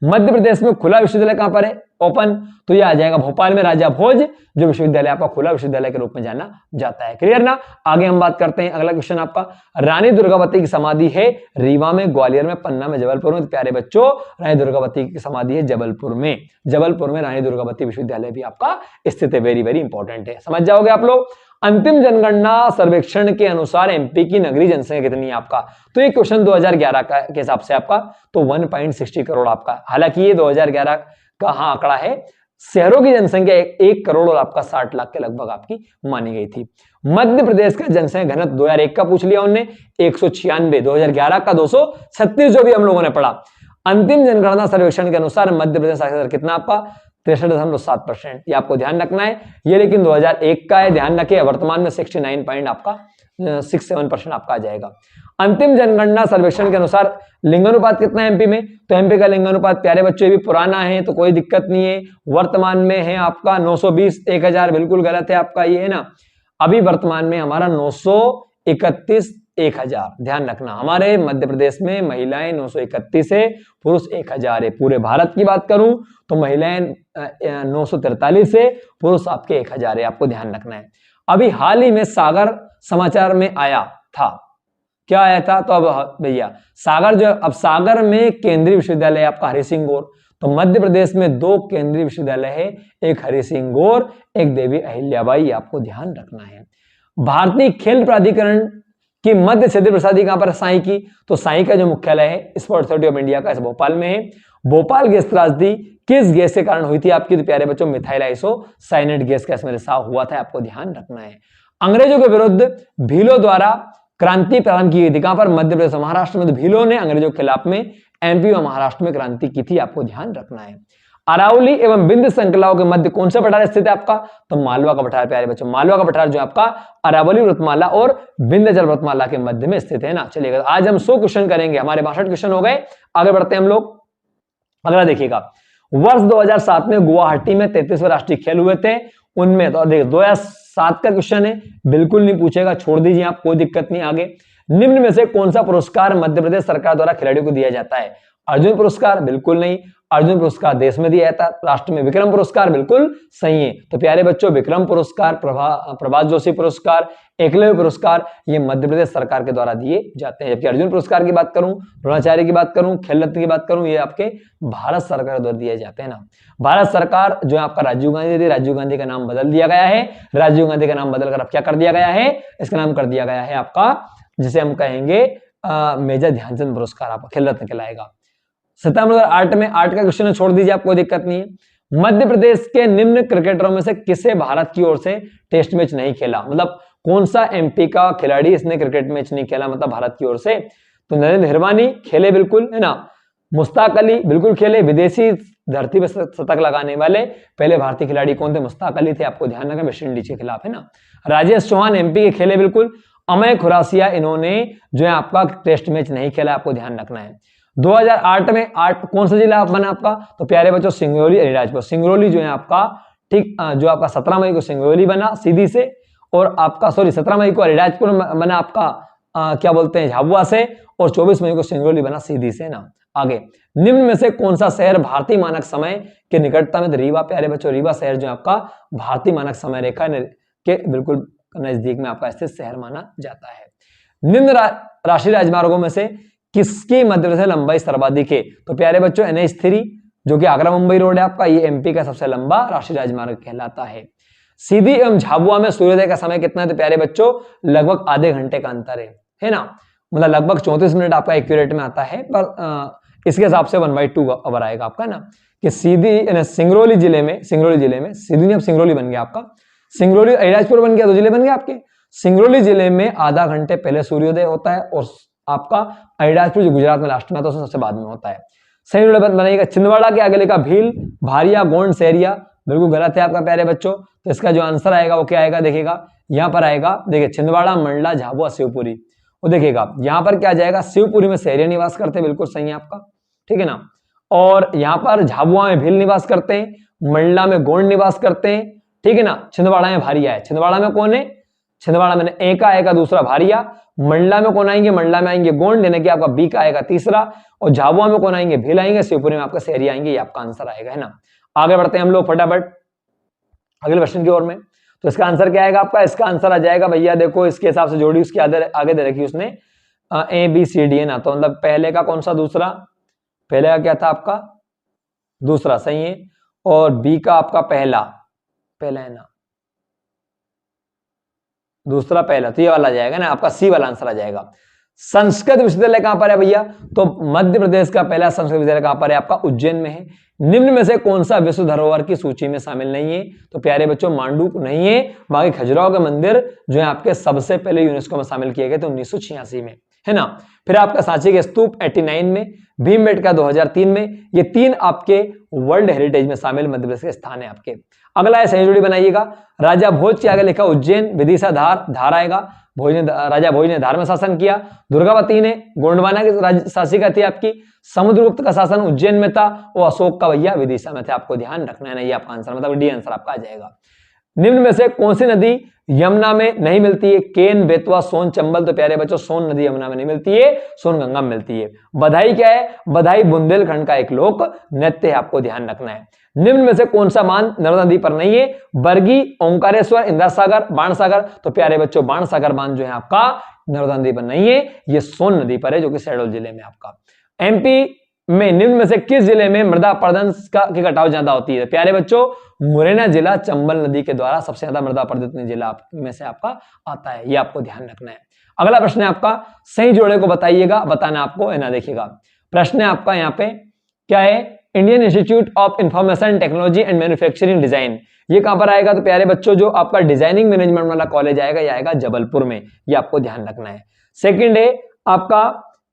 मध्य प्रदेश में खुला विश्वविद्यालय कहां पर है? ओपन, तो ये आ जाएगा भोपाल में राजा भोज, जो विश्वविद्यालय आपका खुला विश्वविद्यालय के रूप में जाना जाता है। क्लियर ना। आगे हम बात करते हैं, अगला क्वेश्चन आपका, रानी दुर्गावती की समाधि है रीवा में, ग्वालियर में, पन्ना में, जबलपुर में। तो प्यारे बच्चों रानी दुर्गावती की समाधि है जबलपुर में। जबलपुर में रानी दुर्गावती विश्वविद्यालय भी आपका स्थित है। वेरी वेरी इंपॉर्टेंट है, समझ जाओगे आप लोग। अंतिम जनगणना सर्वेक्षण के अनुसार एमपी की नगरीय जनसंख्या कितनी है आपका? तो ये क्वेश्चन 2011 के हिसाब से आपका, तो 1.60 करोड़ आपका। हालांकि ये 2011 का हाँ आंकड़ा है। शहरों की जनसंख्या 1 करोड़ और आपका 60 लाख के लगभग आपकी मानी गई थी। मध्य प्रदेश का जनसंख्या घनत्व 2001 का पूछ लिया उन्होंने, 196। 2011 का 236, जो भी हम लोगों ने पढ़ा। अंतिम जनगणना सर्वेक्षण के अनुसार मध्य प्रदेश साक्षरता दर कितना आपका? 63.7%। ये आपको ध्यान रखना है। ये लेकिन 2001 का है, ध्यान रखिए। वर्तमान में 69 पॉइंट आपका 67% आपका आ जाएगा। अंतिम जनगणना सर्वेक्षण के अनुसार लिंगानुपात कितना है एमपी में? तो एमपी का लिंगानुपात प्यारे बच्चों भी पुराना है तो कोई दिक्कत नहीं है। वर्तमान में है आपका 920 1000, बिल्कुल गलत है आपका ये, है ना। अभी वर्तमान में हमारा 931 1000। ध्यान रखना, हमारे मध्य प्रदेश में महिलाएं 931 है, पुरुष 1000 है। पूरे भारत की बात करूं तो महिलाएं 943 है, पुरुष आपके 1000 है। आपको ध्यान रखना है। अभी हाल ही में सागर समाचार में आया था, क्या आया था? तो अब भैया सागर जो, अब सागर में केंद्रीय विश्वविद्यालय आपका हरि सिंह गौर। तो मध्य प्रदेश में 2 केंद्रीय विश्वविद्यालय है, एक हरि सिंह गौर, एक देवी अहिल्याबाई। आपको ध्यान रखना है। भारतीय खेल प्राधिकरण की मध्य क्षेत्रीय प्रसादी कहां पर? साई की। तो साई का जो मुख्यालय है स्पोर्ट्स अथॉरिटी ऑफ इंडिया का भोपाल में है। भोपाल गैस त्रासदी किस गैस के कारण हुई थी आपकी? तो प्यारे बच्चों मिथाइल आइसोसाइनेट गैस का इसमें रिसाव हुआ था। आपको ध्यान रखना है। अंग्रेजों के विरुद्ध भीलों द्वारा क्रांति प्रारंभ की गई थी कहां पर? मध्य प्रदेश महाराष्ट्र में। तो भीलों ने अंग्रेजों के खिलाफ में एमपी और महाराष्ट्र में क्रांति की थी। आपको ध्यान रखना है। अरावली एवं विंध्य श्रृंखलाओं के मध्य कौन सा पठार स्थित है आपका? तो मालवा का पठार प्यारे बच्चों। मालवा का पठार जो आपका अरावली पर्वतमाला और विंध्याचल पर्वतमाला के मध्य में स्थित है ना। चलिएगा, आज हम 100 क्वेश्चन करेंगे, हमारे 62 क्वेश्चन हो गए। आगे बढ़ते हैं हम लोग। अगला देखिएगा, वर्ष 2007 में गुवाहाटी में 33वें राष्ट्रीय खेल हुए थे। उनमें तो देखिए 2007 का क्वेश्चन है, बिल्कुल नहीं पूछेगा, छोड़ दीजिए आप, कोई दिक्कत नहीं। आगे, निम्न में से कौन सा पुरस्कार मध्य प्रदेश सरकार द्वारा खिलाड़ियों को दिया जाता है? अर्जुन पुरस्कार? बिल्कुल नहीं। अर्जुन पुरस्कार देश में दिया जाता है, राष्ट्र में। विक्रम पुरस्कार? बिल्कुल सही है। तो प्यारे बच्चों, विक्रम पुरस्कार, प्रभात जोशी पुरस्कार, एकलव्य पुरस्कार, ये मध्य प्रदेश सरकार के द्वारा दिए जाते हैं। जबकि अर्जुन पुरस्कार की बात करूं, द्रोणाचार्य की बात करूं, खेल रत्न की बात करूं, ये आपके भारत सरकार द्वारा दिए जाते हैं ना। भारत सरकार जो है आपका राजीव गांधी थी, राजीव गांधी का नाम बदल दिया गया है। राजीव गांधी का नाम बदलकर अब क्या कर दिया गया है? इसका नाम कर दिया गया है आपका, जिसे हम कहेंगे मेजर ध्यानचंद पुरस्कार, आपका खेल रत्न कहलाएगा। 7 में 8 का क्वेश्चन छोड़ दीजिए, आप कोई दिक्कत नहीं है। मध्य प्रदेश के निम्न क्रिकेटरों में से किसे भारत की ओर से टेस्ट मैच नहीं खेला? मतलब कौन सा एमपी का खिलाड़ी इसने क्रिकेट मैच नहीं खेला, मतलब भारत की ओर से? तो नरेंद्र हिरवानी खेले, बिल्कुल, है ना। मुश्ताक अली बिल्कुल खेले। विदेशी धरती पर शतक लगाने वाले पहले भारतीय खिलाड़ी कौन थे? मुश्ताक अली थे। आपको ध्यान रखना, वेस्ट इंडीज के खिलाफ, है ना। राजेश चौहान एमपी के खेले, बिल्कुल। अमय खुरासिया, इन्होंने जो है आपका टेस्ट मैच नहीं खेला। आपको ध्यान रखना है। 2008 में कौन सा जिला बना आपका? तो प्यारे बच्चों, सिंगरौली अलीराजपुर। सिंगरौली जो है आपका, ठीक, जो आपका 17 मई को सिंगरौली बना सीधी से, और आपका 17 मई को अलीराजपुर बना आपका क्या बोलते हैं, झाबुआ से, और 24 मई को सिंगरौली बना सीधी से ना। आगे, निम्न में से कौन सा शहर भारतीय मानक समय के निकटता में? तो रीवा प्यारे बच्चों, रीवा शहर जो आपका भारतीय मानक समय रेखा के बिल्कुल नजदीक में आपका स्थित शहर माना जाता है। निम्न राष्ट्रीय राजमार्गों में से किसकी मध्य प्रदेश लंबाई सर्वाधिक है? तो प्यारे बच्चों, NH3 जो कि आगरा मुंबई रोड है आपका, ये एमपी का सबसे लंबा राष्ट्रीय राजमार्ग कहलाता है। सीधी एवं झाबुआ में सूर्योदय का समय कितना है? तो प्यारे बच्चों, लगभग आधे घंटे का अंतर है ना। मतलब लगभग 34 मिनट आपका एक्यूरेट में आता है, पर इसके हिसाब से 1/2 आवर आएगा आपका ना। कि सीधी सिंगरौली जिले में सीधी अब सिंगरौली बन गया आपका, सिंगरौली अलीराजपुर बन गया, 2 जिले बन गए आपके। सिंगरौली जिले में आधा घंटे पहले सूर्योदय होता है, और आपका अलीराजपुर जो गुजरात में लास्ट में आता है, सबसे बाद में होता है। सही बनाइएगा। छिंदवाड़ा के आगे लिखा भील, भारिया, गोंड, सहरिया, बिल्कुल गलत है आपका प्यारे बच्चों। तो इसका जो आंसर आएगा वो क्या आएगा? देखिएगा, यहाँ पर आएगा, देखिए, छिंदवाड़ा, मंडला, झाबुआ, शिवपुरी। वो देखिएगा यहाँ पर क्या जाएगा? शिवपुरी में सहरिया निवास करते हैं, बिल्कुल सही है आपका, ठीक है ना। और यहाँ पर झाबुआ में भील निवास करते हैं, मंडला में गोंड निवास करते हैं, ठीक है ना। छिंदवाड़ा में भारिया है। छिंदवाड़ा में कौन है? छिंदवाड़ा में ए का आएगा दूसरा भारिया, मंडला में कौन आएंगे? मंडला में आएंगे गोंड, यानी कि आपका बी का आएगा तीसरा, और झाबुआ में कौन आएंगे? भील आएंगे, शिवपुरी में आपका सहरिया आएंगे। ये आपका आंसर आएगा, है ना। आगे बढ़ते हैं हम लोग फटाफट अगले क्वेश्चन की ओर में। तो इसका आंसर क्या आएगा आपका? इसका आंसर आ जाएगा भैया, देखो इसके हिसाब से जोड़ी उसके आगे दे रखी उसने ABCD, है ना। तो मतलब पहले का कौन सा? दूसरा। पहले का क्या था आपका? दूसरा, सही है। और बी का आपका पहला है ना, दूसरा पहला, तो ये वाला आ जाएगा ना आपका, सी वाला आंसर आ जाएगा। संस्कृत विश्वविद्यालय कहां पर है भैया? तो मध्य प्रदेश का पहला संस्कृत विद्यालय कहां पर है आपका? उज्जैन में है। निम्न में से कौन सा विश्व धरोहर की सूची में शामिल नहीं है? तो प्यारे बच्चों, मांडू नहीं है। बाकी खजुराहो के मंदिर जो है आपके सबसे पहले यूनेस्को में शामिल किए गए थे 1986 में, है ना। फिर आपका सांची के स्तूप 89 में, भीमबेटका 2003 में, ये 3 आपके वर्ल्ड हेरिटेज में शामिल मध्य प्रदेश के स्थान है आपके। अगला है सही जोड़ी बनाइएगा। राजा भोज के आगे लिखा उज्जैन, विदिशा धार, धार आएगा। राजा भोज ने धार में शासन किया। दुर्गावती ने गोंडवाना की शासिका थी आपकी। समुद्रगुप्त का शासन उज्जैन में था, वो अशोक का भैया विदिशा में थे। आपको ध्यान रखना है, नहीं आपका आंसर मतलब डी आंसर आपका आ जाएगा। निम्न में से कौन सी नदी यमुना में नहीं मिलती है? केन, बेतवा, सोन, चंबल। तो प्यारे बच्चों सोन नदी यमुना में नहीं मिलती है, सोन गंगा में मिलती है। बधाई क्या है? बधाई बुंदेलखंड का एक लोक नृत्य है, आपको ध्यान रखना है। निम्न में से कौन सा बांध नर्मदा नदी पर नहीं है? बरगी, ओंकारेश्वर, इंदिरा सागर, बाणसागर। तो प्यारे बच्चों बाणसागर बांध जो है आपका नर्मदा नदी पर नहीं है, ये सोन नदी पर है, जो कि शहडोल जिले में आपका। एमपी में निम्न में से किस जिले में मृदा अपरदन की कटाव ज्यादा होती है? प्यारे बच्चों मुरैना जिला चंबल नदी के द्वारा सबसे ज्यादा मृदा अपरदन जिला में से आपका आता है, ये आपको ध्यान रखना है। अगला प्रश्न है आपका, सही जोड़े को बताइएगा, बताना आपको है ना। देखिएगा प्रश्न है आपका यहाँ पे क्या है? Indian institute of information technology and manufacturing design, ये कहां पर आएगा? तो प्यारे बच्चों जो आपका डिजाइनिंग मैनेजमेंट वाला कॉलेज आएगा, ये आएगा जबलपुर में, ये आपको ध्यान रखना है। सेकंड है आपका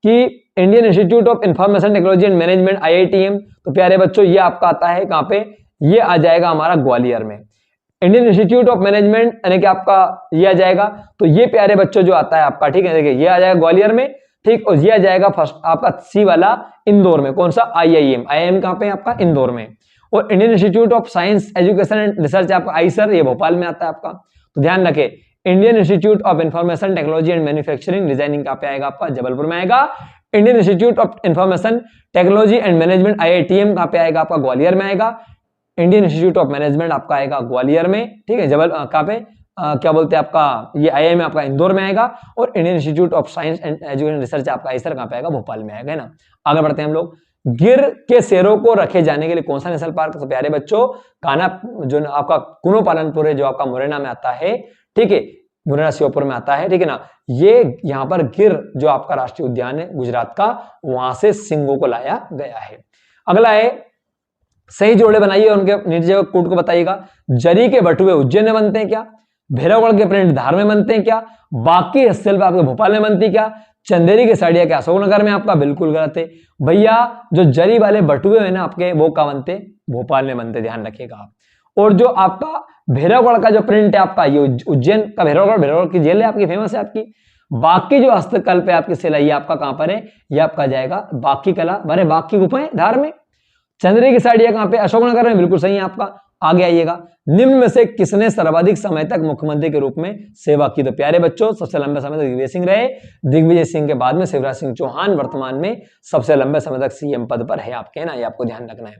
कि Indian institute of information technology and management IITM, तो प्यारे बच्चों ये आपका आता है कहां पे? ये आ जाएगा हमारा ग्वालियर में। इंडियन इंस्टीट्यूट ऑफ मैनेजमेंट यानी कि आपका ये आ जाएगा, तो ये प्यारे बच्चों जो आता है आपका, ठीक है, देखिए ये आ जाएगा ग्वालियर में, ठीक, और ये आ जाएगा फर्स्ट आपका सी वाला इंदौर में। कौन सा? IIM कहां पे? आपका इंदौर में। और Indian institute of science education and research आपका आईसर, ये भोपाल में आता है आपका। तो ध्यान रखें, Indian institute of information technology and manufacturing designing कहां पे आएगा? आपका जबलपुर में आएगा। Indian institute of information technology and management IITM कहां पे आएगा? आपका ग्वालियर में आएगा। इंडियन इंस्टीट्यूट ऑफ मैनेजमेंट आपका आएगा ग्वालियर में, ठीक है। कहां पे क्या बोलते हैं आपका, ये IIM आपका इंदौर में आएगा। और Indian institute of science and education research आपका आईसर कहां पे आएगा? भोपाल में आएगा, है ना। आगे बढ़ते हैं हम लोग। गिर के शेरों को रखे जाने के लिए कौन सा नेशनल पार्क? तो प्यारे बच्चों कान्हा, जो आपका कुनो पालनपुर है, जो आपका मुरैना में आता है, ठीक है, मुरैना श्योपुर में आता है, ठीक है ना। ये यहाँ पर गिर जो आपका राष्ट्रीय उद्यान है गुजरात का, वहां से सिंगों को लाया गया है। अगला है सही जोड़े बनाइए, उनके नीचे कोड को बताइएगा। जरी के बटुए उज्जैन में बनते हैं क्या? भैरवगढ़ के प्रिंट धार में बनते हैं क्या? बाकी हस्तशिल्प आपके भोपाल में बनती क्या? चंदेरी की साड़ियां क्या अशोकनगर में? आपका बिल्कुल गलत है भैया। जो जरी वाले बटुए हैं ना आपके, वो कहां बनते? भोपाल में बनते, ध्यान रखिएगा आप। और जो आपका भैरवगढ़ का जो प्रिंट है आपका, ये उज्जैन का भैरवगढ़ की जेल है आपकी, फेमस है आपकी। बाकी जो हस्तकल्प है आपकी सिलाई, आपका कहां पर है? ये आपका जाएगा बाकी कला, बने बाकी गुफाएं धार में। चंद्री की साड़ियां कहां पे? अशोकनगर में, बिल्कुल सही है आपका। आगे आइएगा, निम्न में से किसने सर्वाधिक समय तक मुख्यमंत्री के रूप में सेवा की? तो प्यारे बच्चों सबसे लंबे समय तक दिग्विजय सिंह रहे। दिग्विजय सिंह के बाद में शिवराज सिंह चौहान वर्तमान में सबसे लंबे समय तक CM पद पर है आपके, है ना, ये आपको ध्यान रखना है।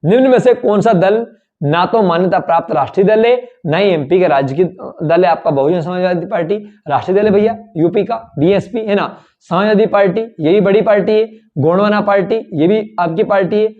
निम्न में से कौन सा दल ना तो मान्यता प्राप्त राष्ट्रीय दल है, ना ही MP के राज्य की दल है? आपका बहुजन समाजवादी पार्टी राष्ट्रीय दल है भैया, यूपी का BSP, है ना। समाजवादी पार्टी ये भी बड़ी पार्टी है। गोंडवाना पार्टी ये भी आपकी पार्टी है।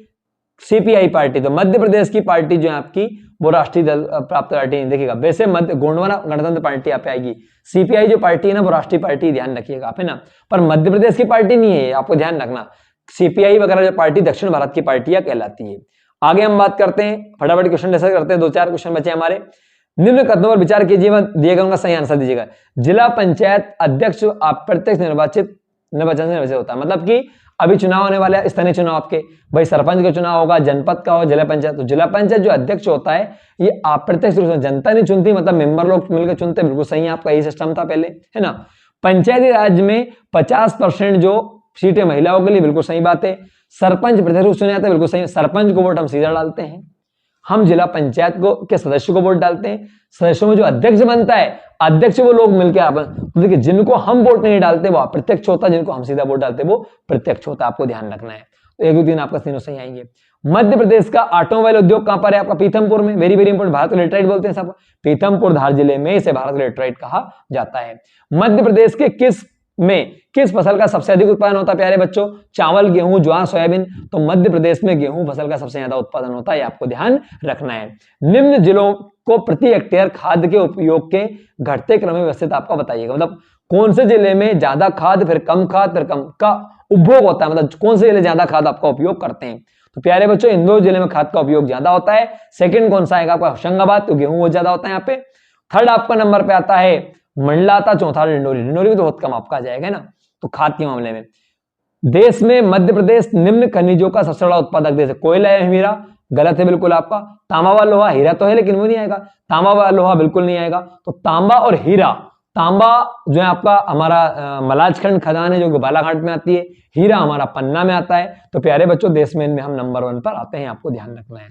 CPI पार्टी, तो मध्य प्रदेश की पार्टी जो है आपकी, वो राष्ट्रीय दल प्राप्त पार्टी नहीं। देखिएगा वैसे मध्य गोंडवाना गणतंत्र पार्टी आप आएगी, CPI जो पार्टी है ना वो राष्ट्रीय पार्टी, ध्यान रखिएगा आप, है ना। पर मध्य प्रदेश की पार्टी नहीं है, आपको ध्यान रखना। CPI वगैरह जो पार्टी दक्षिण भारत की पार्टियां कहलाती है। आगे हम बात करते हैं, फटाफट क्वेश्चन डिस्कस करते हैं, 2-4 क्वेश्चन बचे हमारे। निम्न कथनों पर विचार कीजिए, दिएगा उनका सही आंसर दीजिएगा। जिला पंचायत अध्यक्ष अप्रत्यक्ष निर्वाचित से होता है, मतलब कि अभी चुनाव होने वाले स्थानीय चुनाव आपके, भाई सरपंच का चुनाव होगा, जनपद का हो, जिला पंचायत, तो जिला पंचायत जो अध्यक्ष होता है ये अप्रत्यक्ष रूप से, जनता नहीं चुनती, मतलब मेंबर लोग मिलकर चुनते, बिल्कुल सही है आपका, यही सिस्टम था पहले, है ना। पंचायती राज में 50% जो सीटें महिलाओं के लिए, बिल्कुल सही बात है। सरपंच प्रत्यक्ष रूप से चुने जाते हैं, बिल्कुल सही। सरपंच को वोट हम सीधा डालते हैं, हम जिला पंचायत को के सदस्य को वोट डालते हैं। सदस्यों में जो अध्यक्ष बनता है, अध्यक्ष वो लोग मिलकर आप, तो देखिए जिनको हम वोट नहीं डालते वो अप्रत्यक्ष होता है, जिनको हम सीधा वोट डालते वो प्रत्यक्ष होता है, आपको ध्यान रखना है। तो 1-2-3 आपका तीनों सही आएंगे। मध्य प्रदेश का ऑटोमोबाइल उद्योग कहां पर है? आपका पीथमपुर में, very very important, Bharat laterite बोलते हैं सब, पीथमपुर धार जिले में इसे भारत लेटराइट कहा जाता है। मध्य प्रदेश के किस फसल का सबसे अधिक उत्पादन होता है प्यारे बच्चों? चावल, गेहूं, ज्वार, सोयाबीन। तो मध्य प्रदेश में गेहूं फसल का सबसे ज्यादा उत्पादन होता है, आपको ध्यान रखना है। निम्न जिलों को प्रति हेक्टेयर खाद के उपयोग के घटते क्रम में व्यवस्थित आपका बताइएगा, मतलब कौन से जिले में ज्यादा खाद, फिर कम खाद, फिर कम का उपभोग होता है, मतलब कौन से जिले ज्यादा खाद आपका उपयोग करते हैं? तो प्यारे बच्चों इंदौर जिले में खाद का उपयोग ज्यादा होता है। सेकंड कौन सा आएगा आपका? होशंगाबाद, तो गेहूं बहुत ज्यादा होता है यहाँ पे। थर्ड आपका नंबर पे आता है मंडला, आता चौथा डिंडोरी, डिंडोरी में तो बहुत कम आपका आ जाएगा ना। तो खाद के मामले में देश में मध्य प्रदेश निम्न खनिजों का सबसे बड़ा उत्पादक देश है। कोयला या हीरा, गलत है बिल्कुल आपका। तांबा व लोहा, हीरा तो है लेकिन वो नहीं आएगा। तांबा व लोहा बिल्कुल नहीं आएगा। तो तांबा और हीरा, तांबा जो है आपका हमारा मलाजखंड खदान है जो कि बालाघाट में आती है, हीरा हमारा पन्ना में आता है। तो प्यारे बच्चों देश में इनमें हम नंबर 1 पर आते हैं, आपको ध्यान रखना है।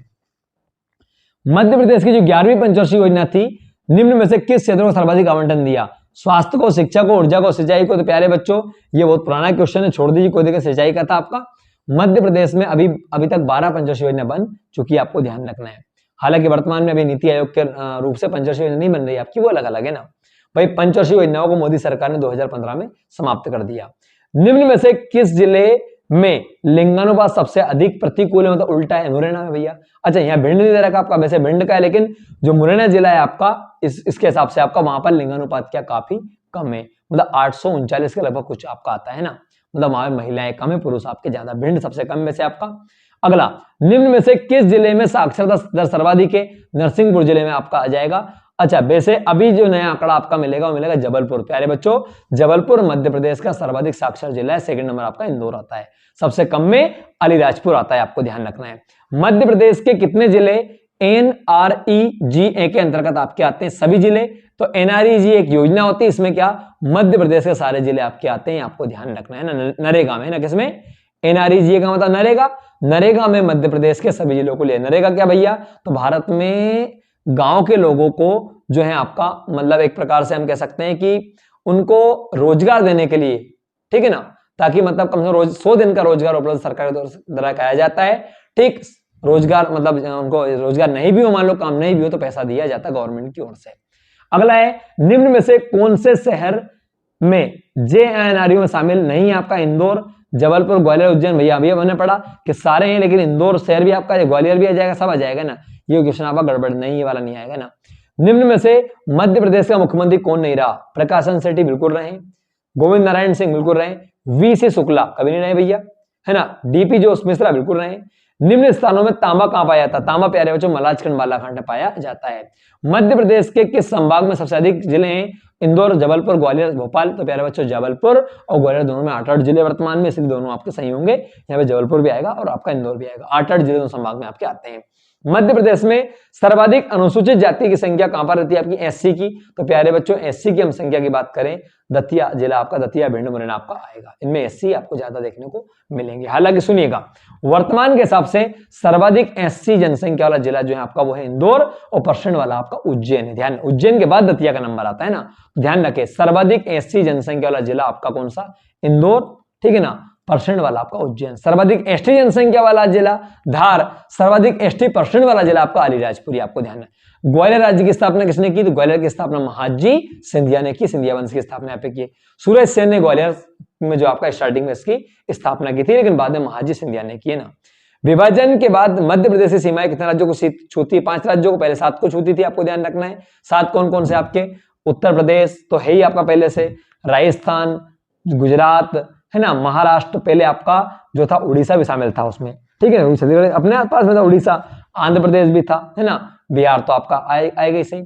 मध्य प्रदेश की जो 11वीं पंचवर्षीय योजना थी, निम्न में से किस क्षेत्र को सर्वाधिक आवंटन दिया? स्वास्थ्य को, शिक्षा को, ऊर्जा को, सिंचाई को। तो प्यारे बच्चों ये बहुत पुराना क्वेश्चन है, छोड़ दीजिए, कोई दिक्कत। सिंचाई का था आपका। मध्य प्रदेश में अभी तक 12 पंचवर्षीय योजना बन चुकी है, आपको ध्यान रखना है। हालांकि वर्तमान में अभी नीति आयोग के रूप से पंचवर्षीय योजना नहीं बन रही आपकी, वो अलग अलग है ना भाई। पंचवर्षीय योजनाओं को मोदी सरकार ने 2015 में समाप्त कर दिया। निम्न में से किस जिले में लिंगानुपात सबसे अधिक प्रतिकूल है, मतलब उल्टा है? मुरैना में भैया। अच्छा, यहाँ भिंड नहीं दे रखा आपका, वैसे भिंड का है, लेकिन जो मुरैना जिला है आपका इसके हिसाब से आपका वहां पर लिंगानुपात क्या काफी कम है, मतलब 839 के लगभग कुछ आपका आता है ना, मतलब वहां महिलाएं कम है, पुरुष आपके ज्यादा। भिंड सबसे कम में से आपका। अगला, निम्न में से किस जिले में साक्षरता दर सर्वाधिक है? नरसिंहपुर जिले में आपका आ जाएगा। अच्छा, वैसे अभी जो नया आंकड़ा आपका मिलेगा वो मिलेगा जबलपुर। प्यारे बच्चों जबलपुर मध्य प्रदेश का सर्वाधिक साक्षर जिला है। सेकंड नंबर आपका इंदौर आता है, सबसे कम में अलीराजपुर आता है, आपको ध्यान रखना है। मध्य प्रदेश के कितने जिले NREGA के अंतर्गत आपके आते हैं? सभी जिले। तो NREGA एक योजना होती है, इसमें क्या मध्य प्रदेश के सारे जिले आपके आते हैं, आपको ध्यान रखना है ना। नरेगा में ना, किसमें? NREGA का मतलब नरेगा। नरेगा में मध्य प्रदेश के सभी जिलों को लिया। नरेगा क्या भैया? तो भारत में गांव के लोगों को जो है आपका, मतलब एक प्रकार से हम कह सकते हैं कि उनको रोजगार देने के लिए, ठीक है ना, ताकि मतलब कम से कम रोज 100 दिन का रोजगार उपलब्ध सरकार के द्वारा कराया जाता है। ठीक, रोजगार मतलब उनको रोजगार नहीं भी हो, मान लो काम नहीं भी हो, तो पैसा दिया जाता है गवर्नमेंट की ओर से। अगला है, निम्न में से कौन से शहर में JNRU में शामिल नहीं है? आपका इंदौर, जबलपुर, ग्वालियर, उज्जैन। भैया अभी मैंने पढ़ा कि सारे हैं, लेकिन इंदौर शहर भी आपका, ग्वालियर भी आ जाएगा, सब आ जाएगा ना। ये क्वेश्चन आपका गड़बड़ नहीं, ये वाला नहीं आएगा ना। निम्न में से मध्य प्रदेश का मुख्यमंत्री कौन नहीं रहा? प्रकाशन सेठी बिल्कुल रहे, गोविंद नारायण सिंह बिल्कुल रहे, VC शुक्ला कभी नहीं रहे भैया, है ना, DP जोश मिश्रा बिल्कुल रहे। निम्न स्थानों में तांबा कहां पाया जाता? तांबा प्यारे बच्चों मलाजखंड बालाघाट में पाया जाता है। मध्य प्रदेश के किस संभाग में सबसे अधिक जिले हैं? इंदौर, जबलपुर, ग्वालियर, भोपाल। तो प्यारे बच्चों जबलपुर और ग्वालियर दोनों में 8-8 जिले वर्तमान में, इसलिए दोनों आपके सही होंगे। यहाँ पे जबलपुर भी आएगा और आपका इंदौर भी आएगा। 8-8 जिले दोनों संभाग में आपके आते हैं। मध्य प्रदेश में सर्वाधिक अनुसूचित जाति की संख्या कहां पर रहती है? आपकी SC की। तो प्यारे बच्चों SC की हम संख्या की बात करें, दतिया जिला आपका, दतिया, भिंड, मुरैना आपका आएगा। इनमें SC आपको ज्यादा देखने को मिलेंगे। हालांकि सुनिएगा, वर्तमान के हिसाब से सर्वाधिक SC जनसंख्या वाला जिला जो है आपका वो है इंदौर, और % वाला आपका उज्जैन है। ध्यान, उज्जैन के बाद दतिया का नंबर आता है ना, ध्यान रखें। सर्वाधिक SC जनसंख्या वाला जिला आपका कौन सा? इंदौर, ठीक है ना। % वाला आपका उज्जैन। सर्वाधिक ST जनसंख्या वाला जिला धार, सर्वाधिक ST % वाला जिला आपका अलीराजपुर, आपको ध्यान है। ग्वालियर राज्य की स्थापना किसने की? तो ग्वालियर की स्थापना महाजी सिंधिया ने की, सिंधिया वंश की स्थापना यहाँ पे की। सूरज सेन ने ग्वालियर में जो आपका स्टार्टिंग में इसकी स्थापना की थी, लेकिन बाद में महाजी सिंधिया ने की है ना। विभाजन के बाद मध्य प्रदेश की सीमाएं कितने राज्यों को छूती है? 5 राज्यों को, पहले 7 को छूती थी, आपको ध्यान रखना है। 7 कौन कौन से आपके? उत्तर प्रदेश तो है ही आपका पहले से, राजस्थान, गुजरात, है ना, महाराष्ट्र, पहले आपका जो था उड़ीसा भी शामिल था उसमें, ठीक है, छत्तीसगढ़ अपने आसपास में था, उड़ीसा, आंध्र प्रदेश भी था, है ना, बिहार तो आपका आएगा ही।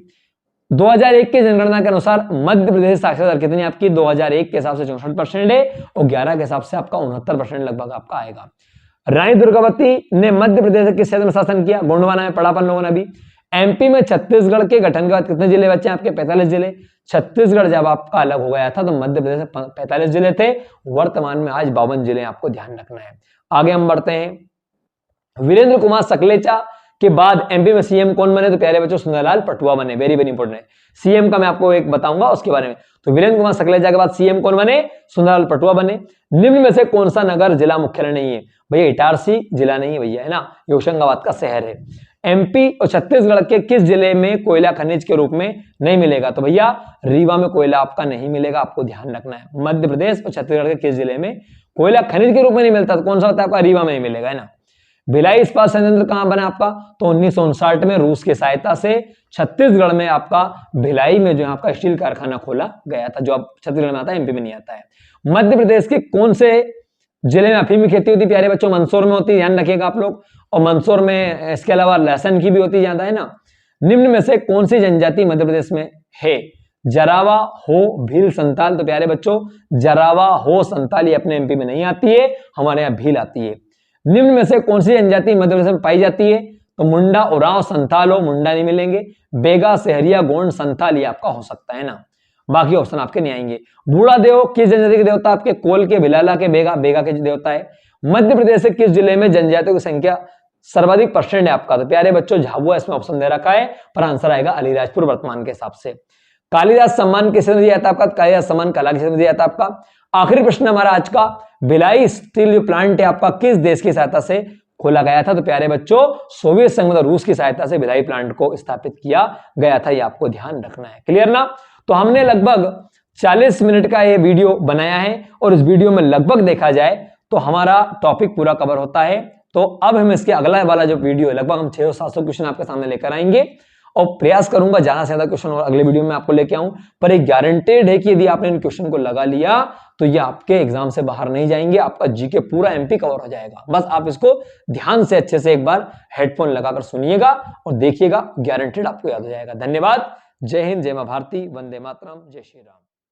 2001 के जनगणना के अनुसार मध्य प्रदेश साक्षरता दर कितनी आपकी? 2001 के हिसाब से 64% है, और 11 के हिसाब से आपका 69% लगभग आपका आएगा। रानी दुर्गावती ने मध्य प्रदेश के किस क्षेत्र में शासन किया? गोंडवाना में पढ़ा अपन लोगों ने अभी। MP में छत्तीसगढ़ के गठन के बाद कितने जिले बचे आपके? 45 जिले। छत्तीसगढ़ जब आपका अलग हो गया था तो मध्य प्रदेश में 45 जिले थे, वर्तमान में आज 52 जिले, आपको ध्यान रखना है। आगे हम बढ़ते हैं। वीरेंद्र कुमार सकलेचा के बाद MP में CM कौन बने? तो प्यारे बच्चों सुंदरलाल पटुआ बने। वेरी वेरी इंपॉर्टेंट है, CM का मैं आपको एक बताऊंगा उसके बारे में। तो वीरेंद्र कुमार सकलेचा के बाद CM कौन बने? सुंदरलाल पटुआ बने। निम्न में से कौन सा नगर जिला मुख्यालय नहीं है? भैया इटारसी जिला नहीं है भैया, है ना, ये होशंगाबाद का शहर है। MP और छत्तीसगढ़ के किस जिले में कोयला खनिज के रूप में नहीं मिलेगा? तो भैया रीवा में कोयला आपका नहीं मिलेगा, आपको ध्यान रखना है। मध्य प्रदेश और छत्तीसगढ़ के किस जिले में कोयला खनिज के रूप में नहीं मिलता? तो कौन सा होता है आपका? रीवा में नहीं मिलेगा, है ना। भिलाई इस्पात संयंत्र कहां बना आपका? तो 1959 में रूस की सहायता से छत्तीसगढ़ में आपका भिलाई में जो है आपका स्टील कारखाना खोला गया था, जो अब छत्तीसगढ़ में आता है, MP में नहीं आता है। मध्य प्रदेश के कौन से जिले में अफीम की खेती होती है? प्यारे बच्चों मंदसौर में होती है, ध्यान रखिएगा आप लोग। और मंदसौर में इसके अलावा लहसुन की भी होती ज्यादा, है ना। निम्न में से कौन सी जनजाति मध्य प्रदेश में है? जरावा हो भील संताल। तो प्यारे बच्चों जरावा हो संताल ये अपने एमपी में नहीं आती है, हमारे यहाँ भील आती है। निम्न में से कौन सी जनजाति मध्य प्रदेश में पाई जाती है? तो मुंडा, उरांव, संथाल हो, मुंडा नहीं मिलेंगे। बेगा, सहरिया, गोंड, संथाल ये आपका हो सकता है ना, बाकी ऑप्शन आपके नहीं आएंगे। बूढ़ा देव किस जनजाति के देवता? आपके कोल के, भिलाला के, बेगा, बेगा के देवता है। मध्य प्रदेश से किस जिले में जनजातियों की संख्या सर्वाधिक परसेंट है आपका? तो प्यारे बच्चों झाबुआ इसमें ऑप्शन दे रखा है, पर आंसर आएगा अलीराजपुर वर्तमान के हिसाब से। कालिदास सम्मान किसे दिया जाता है आपका? कालिदास सम्मान कला किसे दिया जाता है आपका? आखिरी प्रश्न हमारा आज का, भिलाई स्टील प्लांट है आपका किस देश की सहायता से खोला गया था? तो प्यारे बच्चों सोवियत संघ मतलब रूस की सहायता से भिलाई प्लांट को स्थापित किया गया था, ये आपको ध्यान रखना है। क्लियर ना? तो हमने लगभग 40 मिनट का ये वीडियो बनाया है और इस वीडियो में लगभग देखा जाए तो हमारा टॉपिक पूरा कवर होता है। तो अब हम इसके अगला वाला जो वीडियो है लगभग हम 600-700 क्वेश्चन आपके सामने लेकर आएंगे और प्रयास करूंगा ज्यादा से ज्यादा क्वेश्चन और अगले वीडियो में आपको लेके आऊं। पर एक गारंटेड है कि यदि आपने इन क्वेश्चन को लगा लिया तो ये आपके एग्जाम से बाहर नहीं जाएंगे, आपका जीके पूरा एमपी कवर हो जाएगा। बस आप इसको ध्यान से अच्छे से एक बार हेडफोन लगाकर सुनिएगा और देखिएगा, गारंटेड आपको याद हो जाएगा। धन्यवाद। जय हिंद, जय मां भारती, वंदे मातरम, जय श्री राम।